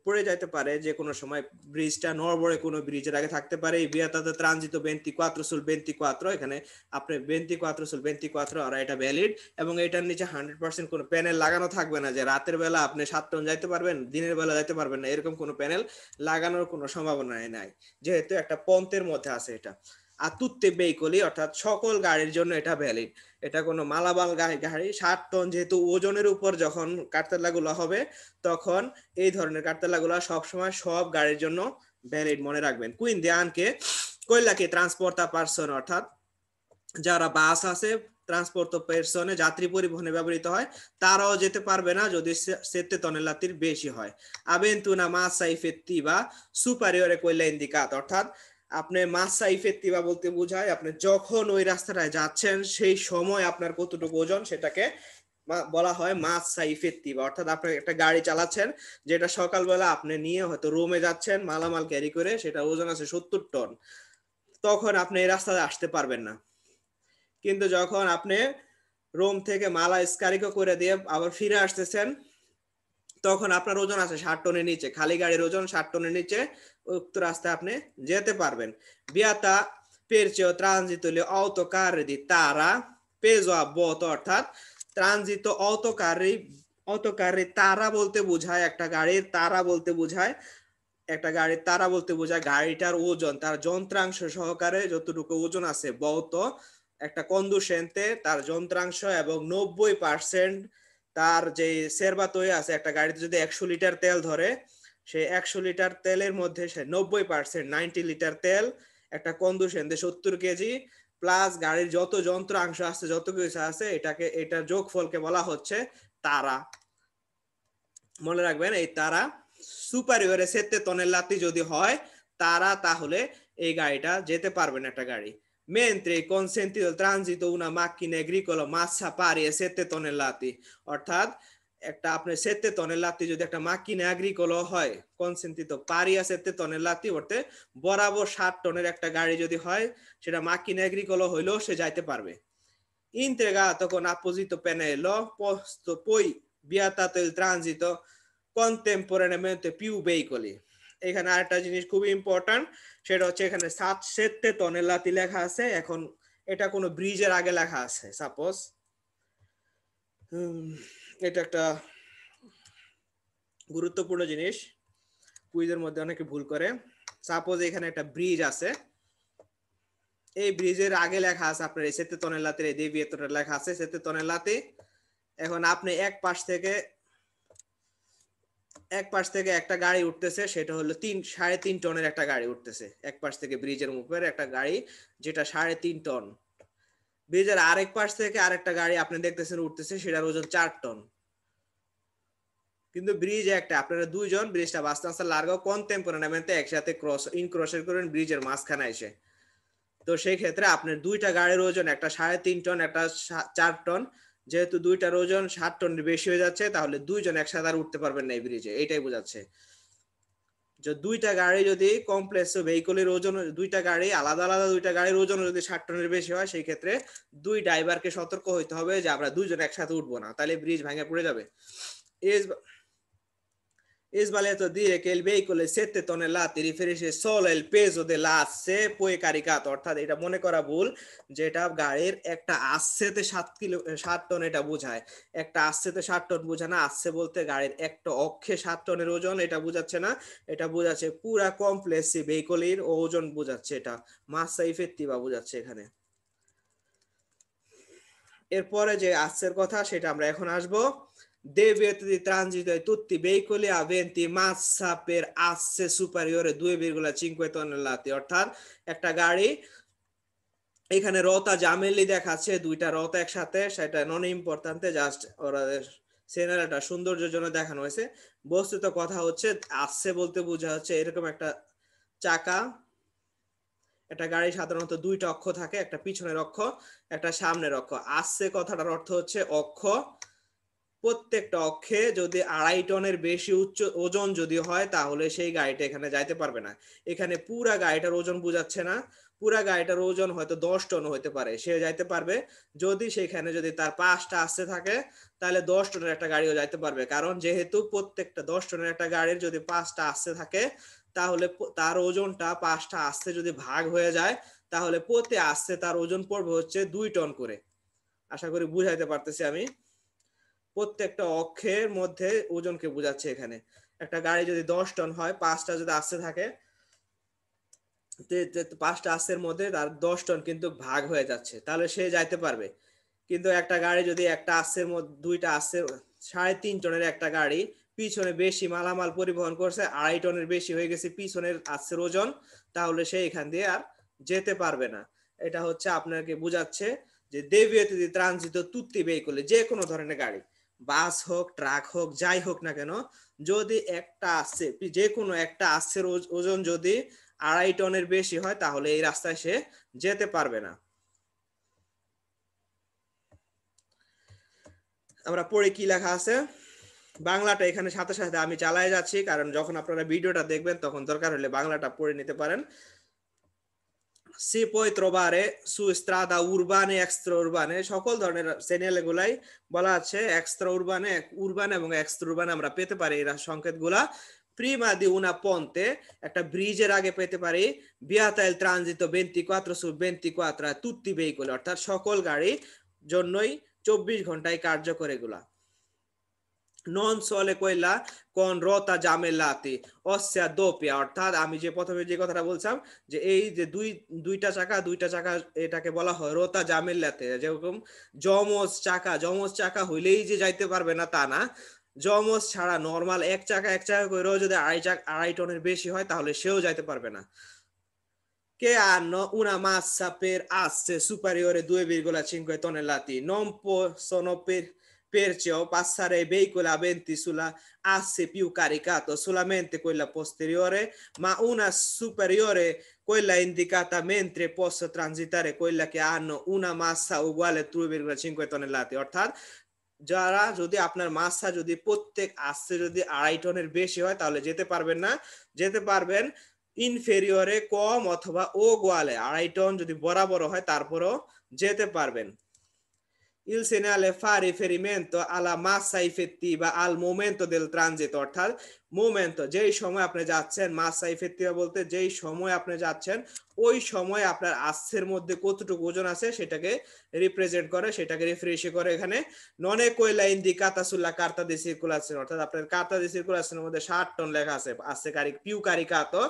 পড়ে যেতে পারে যে কোনো সময়। ব্রিজটা নড়বড়ে কোনো ব্রিজের আগে থাকতে পারে। এই vietato transito 24 sul 24, এখানে আপনি 24 sul 24 আর এটা ভ্যালিড, এবং এটার নিচে 100% কোনো প্যানেল লাগানো থাকবে না যে রাতের বেলা আপনি 7 টন যাইতে পারবেন, দিনের বেলা যাইতে পারবেন না, এরকম কোনো প্যানেল লাগানোর কোনো সম্ভাবনা নাই, যেহেতু একটা পন্থের মধ্যে আছে এটা। আর তুত্তে বেইকলি অর্থাৎ সকল গাড়ির জন্য এটা ভ্যালিড। এটা কোনো মালামাল গাড়ি 7 টন যেহেতু ওজনের উপর যখন কারতেলাগুলো হবে তখন এই ধরনের কারতেলাগুলো সবসময় সব গাড়ির জন্য ভ্যালিড, মনে রাখবেন। quindi anche quella che trasporta persone, অর্থাৎ যারা বাস আছে ট্রান্সপোর্ট পারসনে যাত্রী পরিবহনে ব্যবহৃত হয় তারাও যেতে পারবে না যদি 7 tonnellate বেশি হয়। avendo una massa effettiva superiore a quella indicata, অর্থাৎ আপনি মাসা ইফেক্টিভা বলতে বোঝায় আপনি যখন ওই রাস্তাটায় যাচ্ছেন সেই সময় আপনার কতটুকু ওজন সেটাকে বলা হয় মাসা ইফেক্টিভা। অর্থাৎ আপনি একটা গাড়ি চালাচ্ছেন যেটা সকালবেলা আপনি নিয়ে হয়তো রোমে যাচ্ছেন মালামাল ক্যারি করে, সেটা ওজন আছে 70 টন, তখন আপনি এই রাস্তায় আসতে পারবেন না। কিন্তু যখন আপনি রোম থেকে মালা স্কারিকো করে দিয়ে আবার ফিরে আসতেছেন তখন আপনার ওজন আছে 60 টনের নিচে, খালি গাড়ির ওজন 60 টনের নিচে, উক্ত রাস্তায় আপনি যেতে পারবেন। বিয়াতা পেরচেও transit le autocarri di tara peso a vuoto, অর্থাৎ ট্রানজিট অটোকারি তারা বলতে বোঝায় একটা গাড়ির তারা বলতে বোঝায় একটা গাড়ির তারা বলতে বোঝায় গাড়িটার ওজন তার যন্ত্রাংশ সহকারে যতটুকু ওজন আছে বহুত একটা কন্ডুসেন্তে তার যন্ত্রাংশ এবং 90% তার যে সেরবাতই আছে। একটা গাড়িতে যদি 100 লিটার তেল ধরে সেই 100 লিটার তেলের মধ্যে সে 90% 90 লিটার তেল একটা কন্ডুসেন্তে 70 কেজি প্লাস গাড়ির যত যন্ত্রাংশ আছে যত কিছু আছে এটার যোগফলকে বলা হচ্ছে তারা। মনে রাখবেন এই তারা সুপারিয়রে 7 tonnellate যদি হয় তারা তাহলে এই গাড়িটা যেতে পারবে না একটা গাড়ি। mentre consentito il transito una macchina agricola massa pari a 7 tonnellate, অর্থাৎ একটা আপনি 7 tonnellate যদি একটা মাকিনা এগ্রিকোলা হয় কনসেন্টিতো পারি a 7 tonnellate অর্থে বরাবর 7 টনের একটা গাড়ি যদি হয় সেটা মাকিনা এগ্রিকোলা হইলেও সে যাইতে পারবে। integrato con apposito pannello posto poi vietato il transito contemporaneamente più veicoli। এখানে আরেকটা জিনিস খুবই ইম্পর্টেন্ট, সেটা হচ্ছে এখানে 7 tonnellate লেখা আছে। এখন এটা কোনো ব্রিজের আগে লেখা আছে, সাপোজ এটা একটা গুরুত্বপূর্ণ জিনিস, কুইজের মধ্যে অনেকে ভুল করে। সাপোজ এখানে একটা ব্রিজ আছে, এই ব্রিজের আগে লেখা আছে আপনার এই 7 tonnellate এই দেবিয়েতটা লেখা আছে 7 tonnellate। এখন আপনি এক পাশ থেকে একটা গাড়ি উঠতেছে, সেটা হলো 3.5 টনের একটা গাড়ি উঠতেছে এক পাশ থেকে, ব্রিজের উপরে একটা গাড়ি যেটা 3.5 টন। ব্রিজের আরেক পাশ থেকে আরেকটা গাড়ি আপনি দেখতেছেন উঠতেছে, সেটার ওজন 4 টন। কিন্তু ব্রিজ একটা, আপনারা দুইজন ব্রিজটা বাস্তান্সা লার্গাও কন্টেম্পোরারিamente একসাথে ক্রসের করেন ব্রিজের মাঝখানে এসে। তো সেই ক্ষেত্রে আপনার দুইটা গাড়ির ওজন, একটা 3.5 টন একটা 4 টন, যেহেতু দুইটার ওজন 7 টনের বেশি হয়ে যাচ্ছে তাহলে দুইজন একসাথে আর উঠতে পারবেন না এই ব্রিজে, এইটাই বোঝাচ্ছে। যে দুইটা গাড়ি যদি কমপ্লেক্স ভেহিকলের ওজন, দুইটা গাড়ি আলাদা আলাদা দুইটা গাড়ির ওজন যদি 60 টনের বেশি হয়, সেই ক্ষেত্রে দুই ড্রাইভারকে সতর্ক হইতে হবে যে আমরা দুইজন একসাথে উঠবো না, তাহলে ব্রিজ ভেঙে পড়ে যাবে। è sbagliato dire che il veicolo è 7 tonnellate, riferisce solo il peso dell'asse poi caricato, অর্থাৎ এটা মনে করা ভুল যেটা গাড়ির একটা আচ্ছেতে 7 টন এটা বোঝায়। একটা আচ্ছেতে 7 টন বোঝায় না, আচ্ছে বলতে গাড়ির একটা অক্ষে 7 টনের ওজন, এটা বোঝাচ্ছে না, এটা বোঝাচ্ছে পুরা কমপ্লেক্স ভেহিকলের ওজন বোঝাচ্ছে, এটা মাসা ইফেক্টিভা বোঝাচ্ছে এখানে। এরপরে যে আচ্ছের কথা সেটা আমরা এখন আসবো। Divieto di transito di tutti i veicoli aventi massa per asse superiore 2,5 tonnellate, অর্থাৎ একটা গাড়ি, এখানে রতা জামেলি দেখাচ্ছে দুইটা রতা একসাথে, সেটা নন ইম্পর্টেন্টে, জাস্ট ওরা সিনারিটা সৌন্দর্যের জন্য দেখানো হয়েছে। বস্তুত কথা হচ্ছে আsse বলতে বোঝা হচ্ছে এরকম একটা চাকা, একটা গাড়ি সাধারণত দুইটা অক্ষ থাকে, একটা পিছনের অক্ষ একটা সামনের অক্ষ। আsse কথাটার অর্থ হচ্ছে অক্ষ, প্রত্যেকটা অক্ষে যদি 2.5 টনের বেশি উচ্চ ওজন যদি হয় তাহলে সেই গাড়িটা এখানে যাইতে পারবে না। এখানে পুরা গাড়িটার ওজন বোঝাচ্ছে না, পুরা গাড়িটার ওজন হয়তো 10 টন হতে পারে, সে যাইতে পারবে যদি সেখানে যদি তার 5টা আস্তে থাকে, তাহলে 10 টনের একটা গাড়িও যাইতে পারবে। কারণ যেহেতু প্রত্যেকটা 10 টনের একটা গাড়ির যদি 5টা আস্তে থাকে, তাহলে তার ওজনটা 5টা আস্তে যদি ভাগ হয়ে যায়, তাহলে প্রতি আস্তে তার ওজন পড়বে হচ্ছে 2 টন করে। আশা করি বুঝাইতে পারতেছি আমি। প্রত্যেকটা অক্ষের মধ্যে ওজনকে বোঝাচ্ছে এখানে। একটা গাড়ি যদি 10 টন হয়, 5টা যদি আস্তে থাকে, 5টা আস্তের মধ্যে তার 10 টন কিন্তু ভাগ হয়ে যাচ্ছে, তাহলে সে যাইতে পারবে। কিন্তু একটা গাড়ি যদি একটা আস্তের মধ্যে দুইটা আস্তের 3.5 টনের একটা গাড়ি পিছনে বেশি মালামাল পরিবহন করছে, 2.5 টনের বেশি হয়ে গেছে পিছনের আস্তের ওজন, তাহলে সে এখান দিয়ে আর যেতে পারবে না। এটা হচ্ছে আপনাকে বোঝাচ্ছে যে deviato di transito tutti i veicoli, যে কোনো ধরনের গাড়ি, বাস হোক ট্রাক হোক যাই হোক না কেন, যদি একটা আসছে যে কোনো একটা আসছের ওজন যদি 2.5 টনের বেশি হয়, তাহলে এই রাস্তায় সে যেতে পারবে না। আমরা পড়ে কি লেখা আছে বাংলাটা এখানে সাথে সাথে আমি চালায় যাচ্ছি, কারণ যখন আপনারা ভিডিওটা দেখবেন তখন দরকার হলে বাংলাটা পড়ে নিতে পারেন। Si può trovare su strada urbane e extraurbane, সকল ধরনের চ্যানেল গুলাই বলা আছে এক্সট্রা উরবানে, উরবান এবং এক্সট্রা উরবানে আমরা পেতে পারি এর সংকেতগুলা। prima di una ponte, একটা ব্রিজের আগে পেতে পারি vieta il transito 24/24 a tutti i veicoli, অর্থাৎ সকল গাড়ি জন্যই 24 ঘন্টায় কার্যকর এগুলা। non solo quella con rota জামেলাতি ossia doppia, অর্থাৎ আমি যে প্রথমে যে কথাটা বলছিলাম যে এই যে দুইটা চাকা এটাকে বলা হয় রোতা জামেলাতে, যেরকম জমজ চাকা হইলেই যে যাইতে পারবে না তা না, জমজ ছাড়া নরমাল এক চাকা করেও যদি 2.5 টনের বেশি হয় তাহলে সেও যাইতে পারবে না। che hanno una massa per asse superiore 2,5 tonnellate non possono perciò passare i veicoli aventi sulla asse più caricato solamente quella posteriore, ma una superiore quella indicata, mentre posso transitare quella che hanno una massa uguale a 2,5 tonnellate, অর্থাৎ যারা যদি আপনার মাসা যদি প্রত্যেক আস্তে যদি 2.5 টনের বেশি হয় তাহলে যেতে পারবেন না, যেতে পারবেন ইনফেরিয়রে কম অথবা ও গোয়ালে 2.5 টন যদি বরাবর হয় তারপরও যেতে পারবেন। Il segnale fa riferimento alla massa effettiva al momento del transito, অর্থাৎ মোমেন্ট যেই সময় আপনি যাচ্ছেন, মাসা ইফেক্টিভা বলতে যেই সময় আপনি যাচ্ছেন ওই সময় আপনার আস্তের মধ্যে কতটুকু ওজন আছে সেটাকে রিপ্রেজেন্ট করে, সেটাকে রিফ্রেশ করে। এখানে non è quella indicata sulla carta di circolazione, অর্থাৎ আপনার কার্তা দি সার্কুলাশনের মধ্যে 60 টন লেখা আছে, আস্তে পিউ কারিকাতো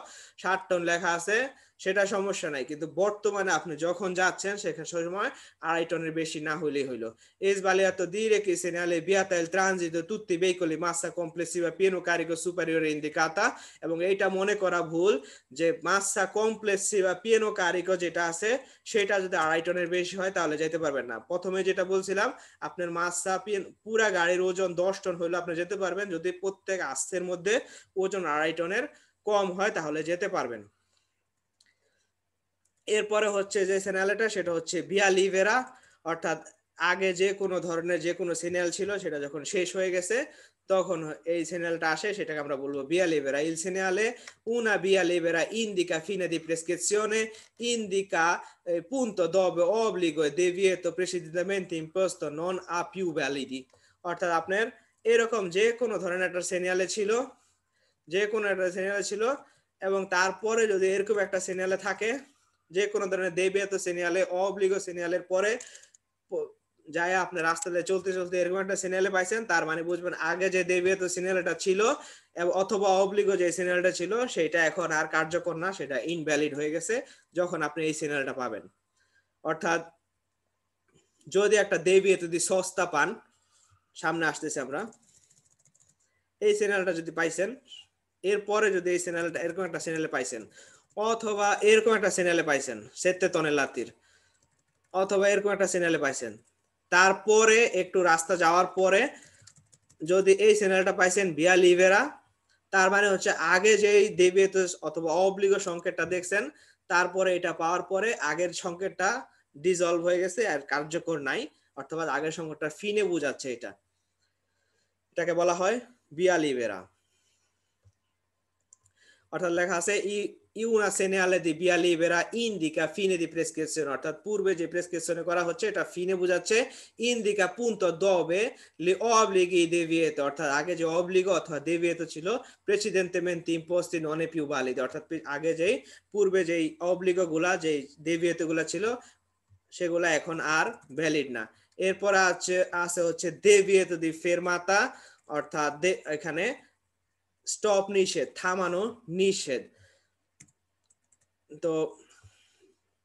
60 টন লেখা আছে, সেটা সমস্যা নাই, কিন্তু বর্তমানে আপনি যখন যাচ্ছেন সেখানে সময় 2.5 টনের বেশি না হইলেই হইলো। è sbagliato dire che il segnale vieta il transito tutti i veicoli massa complessiva pieno carico superiore indicata, এবং এইটা মনে করা ভুল যে মাসা কমপ্লেক্সিভা পিয়ানো কারিকো যেটা আছে সেটা যদি 2.5 টনের বেশি হয় তাহলে যেতে পারবেন না। প্রথমে যেটা বলছিলাম আপনার মাসা পুরা গাড়ির ওজন 10 টন হইলে আপনি যেতে পারবেন, যদি প্রত্যেক আস্তের মধ্যে ওজন 2.5 টনের কম হয় তাহলে যেতে পারবেন। এরপরে হচ্ছে যে সিগন্যালটা সেটা হচ্ছে ভিয়া লিভেরা, অর্থাৎ আগে যে কোনো ধরনের যে কোনো সিগন্যাল ছিল সেটা যখন শেষ হয়ে গেছে তখন এই সেনালটা আসে, সেটাকে আমরা বলবো via libera. Il segnale una via libera indica fine di prescrizione, indica punto dove obbligo e divieto precedentemente imposto non ha più validi. অর্থাৎ আপনার এরকম যে কোনো ধরনের একটা সিগন্যালে ছিল, যে কোনো একটা সিগন্যালে ছিল এবং তারপরে যদি এরকম একটা সিগন্যালে থাকে, যে কোনো ধরনের দেবিয়েত সিগন্যালে, অব্লিগো সিগন্যালের পরে যায় আপনি রাস্তাতে চলতে চলতে এরকম একটা সিগন্যালে পাইছেন, তার মানে বুঝবেন আগে যে দেবিয়েত সিগন্যালটা ছিল অথবা অব্লিগো যে সিগন্যালটা ছিল সেটা এখন আর কার্যকর না, সেটা ইনভ্যালিড হয়ে গেছে যখন আপনি এই সিগন্যালটা পাবেন। অর্থাৎ যদি একটা দেবিয়েত যদি সস্তা পান, সামনে আসতেছে আমরা, এই সিগন্যালটা যদি পাইছেন, এরপরে যদি এই সিগন্যালটা এরকম একটা সিগন্যালে পাইছেন অথবা এরকম একটা সিগন্যালে পাইছেন সেতে তনে লাতির, অথবা এরকম একটা সিগন্যালে পাইছেন, তারপরে একটু রাস্তা যাওয়ার পরে যদি এই সিগন্যালটা পাইছেন via libera, তার মানে হচ্ছে আগে যেই দেবিয়েত অথবা অব্লিগো সংকেতটা দেখছেন তারপরে এটা পাওয়ার পরে আগের সংকেতটা ডিসলভ হয়ে গেছে আর কার্যকর নাই, অথবা আগের সংকেতটা ফিনে বোঝাচ্ছে, এটাকে বলা হয় via libera। অর্থাৎ লেখা আছে una segnale di via libera indica fine di prescrizione, অর্থাৎ পূর্বে যে প্রেসক্রিপশনে করা হচ্ছে এটা ফিনে বোঝাচ্ছে, indica punto dove le obblighi divieto, অর্থাৎ আগে যে অব্লিগো অথবা দেবিয়েত ছিল precedentemente imposti non è più validi, অর্থাৎ আগে যেই পূর্বে যেই অব্লিগো গুলা যেই দেবিয়েত গুলা ছিল সেগুলা এখন আর ভ্যালিড না। এরপর আছে হচ্ছে দেবিয়েত দি ফেরমাতা, অর্থাৎ এখানে স্টপ নিষেধ, থামানো নিষেধ। তো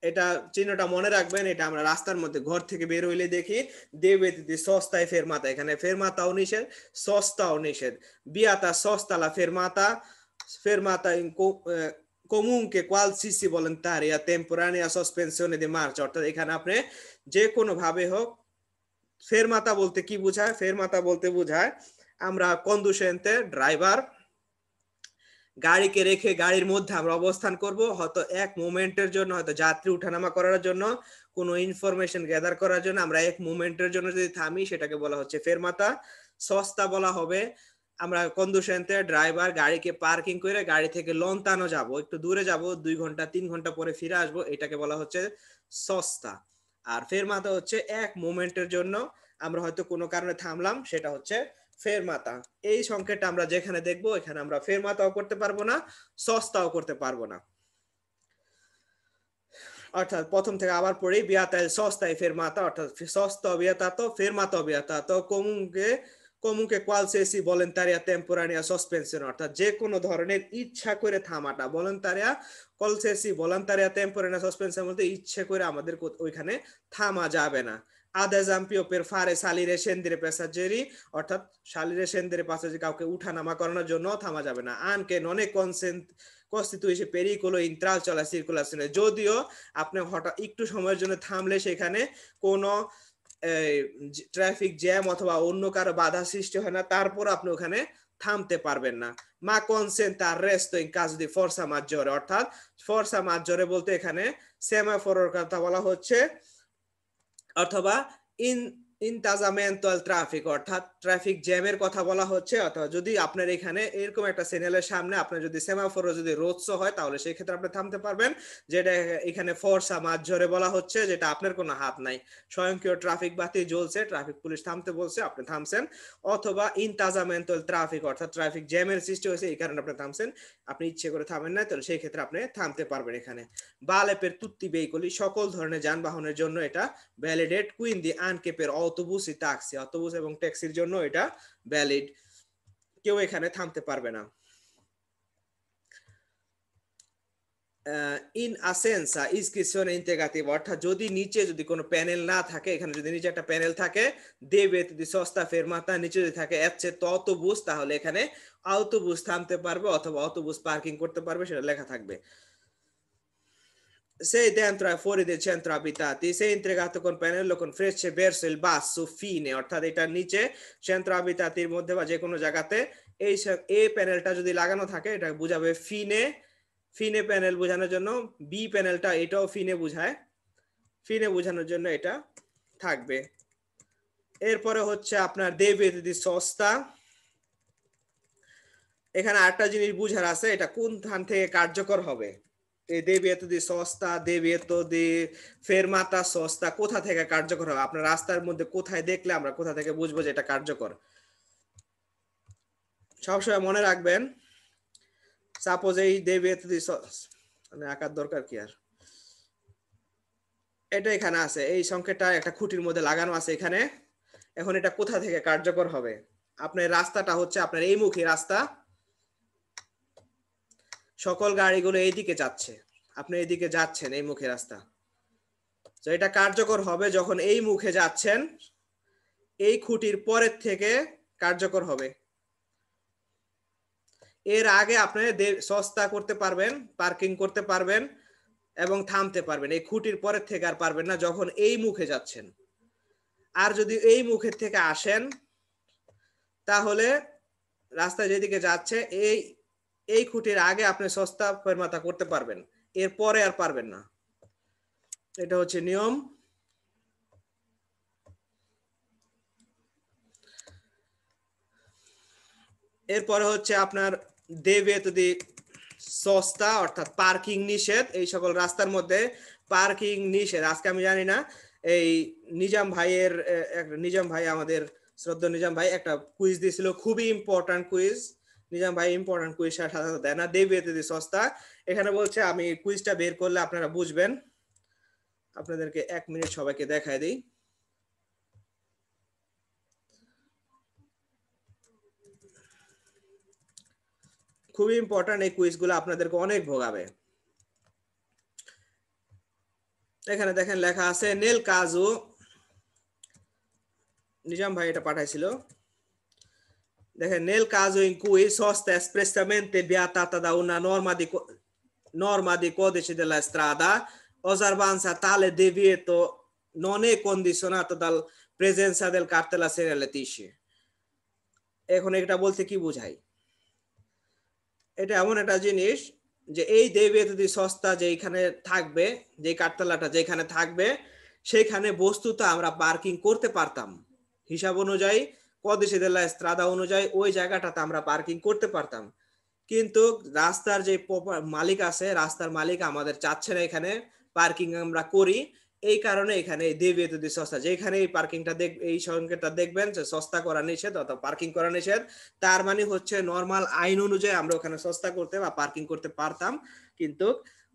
এটা চিহ্নটা মনে রাখবেন, এটা আমরা রাস্তার মধ্যে ঘর থেকে বের হইলে দেখি দেবিয়েতি সস্তায় ফেরমাতা, এখানে ফেরমাতাও নিষেধ, সস্তাও নিষেধ। বিয়াতা সস্তা লা ফেরমাতা, ফেরমাতা in comunque qualsiasi volontaria temporanea sospensione di marcia, অর্থাৎ এখানে আপনি যে কোনো ভাবে হোক, ফেরমাতা বলতে কি বোঝায়, ফেরমাতা বলতে বোঝায় আমরা কন্ডুসেন্টে ড্রাইভার গাড়িকে রেখে গাড়ির মধ্যে আমরা অবস্থান করব, হয়তো এক মোমেন্টের জন্য, হয়তো যাত্রী উঠানামা করার জন্য, কোনো ইনফরমেশন গ্যাদার করার জন্য আমরা এক মোমেন্টের জন্য যদি থামি সেটাকে বলা হচ্ছে ফেরমাতা। সস্তা বলা হবে আমরা কন্ডুসেন্টে ড্রাইভার গাড়িকে পার্কিং করে গাড়ি থেকে লন্তানো যাব, একটু দূরে যাব, 2 ঘন্টা 3 ঘন্টা পরে ফিরে আসবো, এটাকে বলা হচ্ছে সস্তা। আর ফেরমাতা হচ্ছে এক মোমেন্টের জন্য আমরা হয়তো কোনো কারণে থামলাম, সেটা হচ্ছে ফেরমাতা। এই সংকেতটা আমরা যেখানে দেখবো এখানে আমরা ফেরমাতাও করতে পারবো না, সস্তাও করতে পারবো না। অর্থাৎ প্রথম থেকে আবার পড়ি, বিয়াতায় সস্তায় ফেরমাতা, অর্থাৎ সস্তা বিয়াতাতো ফেরমাতা বিয়াতাতো comunque qualsiasi volontaria temporanea sospensione, অর্থাৎ যে কোনো ধরনের ইচ্ছা করে থামাটা, volontaria qualsiasi volontaria temporanea sospensione বলতে ইচ্ছে করে আমাদের ওইখানে থামা যাবে না। ad esempio per fare salire e scendere passeggeri, অর্থাৎ salire e scendere passeggeri কাউকে উঠানামা করানোর জন্য থামা যাবে না। anche non è costituisce pericolo intralcio alla circolazione, যদিও আপনি হঠাৎ একটু সময়ের জন্য থামলে সেখানে কোনো ট্রাফিক জ্যাম অথবা অন্য কারো বাধা সৃষ্টি হয় না, তারপর আপনি ওখানে থামতে পারবেন না। মা consente arresto in caso di forza maggiore, অর্থাৎ ফরসা maggiore বলতে এখানে সেমাফোরের কথা বলা হচ্ছে, অথবা ইনতাজামেন্টো আল ট্রাফিক, অর্থাৎ ট্রাফিক জ্যামের কথা বলা হচ্ছে। অথবা যদি আপনার এখানে এরকম একটা সিগন্যালের সামনে আপনার যদি সেমাফোর যদি রোডস হয় তাহলে সেই ক্ষেত্রে আপনি থামতে পারবেন, যেটা এখানে ফরসা মাঝজোরে বলা হচ্ছে, যেটা আপনার কোনো হাত নাই, স্বয়ংক্রিয় ট্রাফিক বাতি জ্বলছে, ট্রাফিক পুলিশ থামতে বলছে, আপনি থামছেন। অথবা ইনতাজামেন্টো আল ট্রাফিক, অর্থাৎ ট্রাফিক জ্যামের সৃষ্টি হয়েছে এই কারণে আপনি থামছেন, আপনি ইচ্ছে করে থামেন না, তাহলে সেই ক্ষেত্রে আপনি থামতে পারবেন। এখানে vale per tutti i veicoli, সকল ধরনের যানবাহনের জন্য এটা validate, quindi anche per autobus e taxi, অটোবুস এবং ট্যাক্সির জন্য এটা ভ্যালিড, কেউ এখানে থামতে পারবে না। ইন আসেন্সা ইসক্রিপশন ইন্টিগ্রেটিভ, অর্থাৎ যদি নিচে যদি কোনো প্যানেল না থাকে, এখানে যদি নিচে একটা প্যানেল থাকে দেবে যদি সস্তা ফেরমাতা, নিচে যদি থাকে এচ্ছে অটোবুস, তাহলে এখানে অটোবুস থামতে পারবে অথবা অটোবুস পার্কিং করতে পারবে, সেটা লেখা থাকবে। Se dentro e fuori del centro abitati, se integrato con pannello con frecce verso il basso fine, অর্থাৎ এটা নিচে centro abitatiর মধ্যে বা যে কোনো জায়গাতে এই প্যানেলটা যদি লাগানো থাকে এটা বোঝাবে ফিনে, ফিনে প্যানেল বোঝানোর জন্য, বি প্যানেলটা এটাও ফিনে বোঝায়, ফিনে বোঝানোর জন্য এটা থাকবে। এরপরে হচ্ছে আপনার দেবে যদি সস্তা, এখানে আরেকটা জিনিস বুঝার আছে, এটা কোন স্থান থেকে কার্যকর হবে। এই দেবিয়েতো দি সস্তা, দেবিয়েতো দি ফেরমাতা সস্তা কোথা থেকে কার্যকর হবে, আপনার রাস্তার মধ্যে কোথায় দেখলে আমরা কোথা থেকে বুঝবো যে এটা কার্যকর। সবসময় মনে রাখবেন, সাপোজ এই দেবিয়েতো দি মানে আঁকার দরকার কি আর, এটা এখানে আছে, এই সংকেতটা একটা খুঁটির মধ্যে লাগানো আছে এখানে। এখন এটা কোথা থেকে কার্যকর হবে, আপনার রাস্তাটা হচ্ছে আপনার এই মুখী রাস্তা, সকল গাড়িগুলো এইদিকে যাচ্ছে, আপনি এইদিকে যাচ্ছেন এই মুখে রাস্তা। তো এটা কার্যকর হবে যখন এই মুখে যাচ্ছেন, এই খুঁটির পরের থেকে কার্যকর হবে। এর আগে আপনি সস্তা করতে পারবেন, পার্কিং করতে পারবেন এবং থামতে পারবেন, এই খুঁটির পরের থেকে আর পারবেন না যখন এই মুখে যাচ্ছেন। আর যদি এই মুখের থেকে আসেন, তাহলে রাস্তা যেদিকে যাচ্ছে এই এই খুঁটির আগে আপনি সস্তা ফেরমাতা করতে পারবেন, এরপরে আর পারবেন না। এটা হচ্ছে নিয়ম। এরপরে হচ্ছে আপনার দেবিয়েতো দি সস্তা অর্থাৎ পার্কিং নিষেধ। এই সকল রাস্তার মধ্যে পার্কিং নিষেধ। আজকে আমি জানি না, এই নিজাম ভাই আমাদের শ্রদ্ধা নিজাম ভাই একটা কুইজ দিয়েছিল, খুবই ইম্পর্টেন্ট কুইজ। নিজাম ভাই ইম্পর্টেন্ট কুইজ সাধারণত দেয় না। দেবিয়েতো দি সস্তা এখানে বলছে, আমি কুইজটা বের করলে আপনারা বুঝবেন। আপনাদেরকে 1 মিনিট সবাইকে দেখায় দিই। খুবই ইম্পর্টেন্ট এই কুইজগুলো, আপনাদেরকে অনেক ভোগাবে। এখানে দেখেন লেখা আছে নেল কাজু, নিজাম ভাই এটা পাঠাইছিল। দেখেন nel caso in cui sosta espressamente vietata da una norma di codice della strada, osservanza tale divieto non è condizionato dal presenza del cartella segnaletisce। এখন এটা বলতে কি বোঝায়, এটা এমন একটা জিনিস যে এই দেবিয়েতো দি সস্তা যেখানে থাকবে, যে কার্তেলাটা যেখানে থাকবে, সেখানে বস্তুত আমরা পার্কিং করতে পারতাম হিসাব অনুযায়ী, কদিসে দেলা স্ত্রাদা অনুযায়ী ওই জায়গাটাতে আমরা পার্কিং করতে পারতাম। কিন্তু রাস্তার যে মালিক আছে, রাস্তার মালিক আমাদের চাচ্ছে না এখানে পার্কিং আমরা করি। এই কারণে এখানে দেবিয়েতো দি সস্তা, যেখানে এই পার্কিংটা এই সংকেতটা দেখবেন যে সস্তা করা নিষেধ অথবা পার্কিং করা নিষেধ, তার মানে হচ্ছে নর্মাল আইন অনুযায়ী আমরা ওখানে সস্তা করতে বা পার্কিং করতে পারতাম, কিন্তু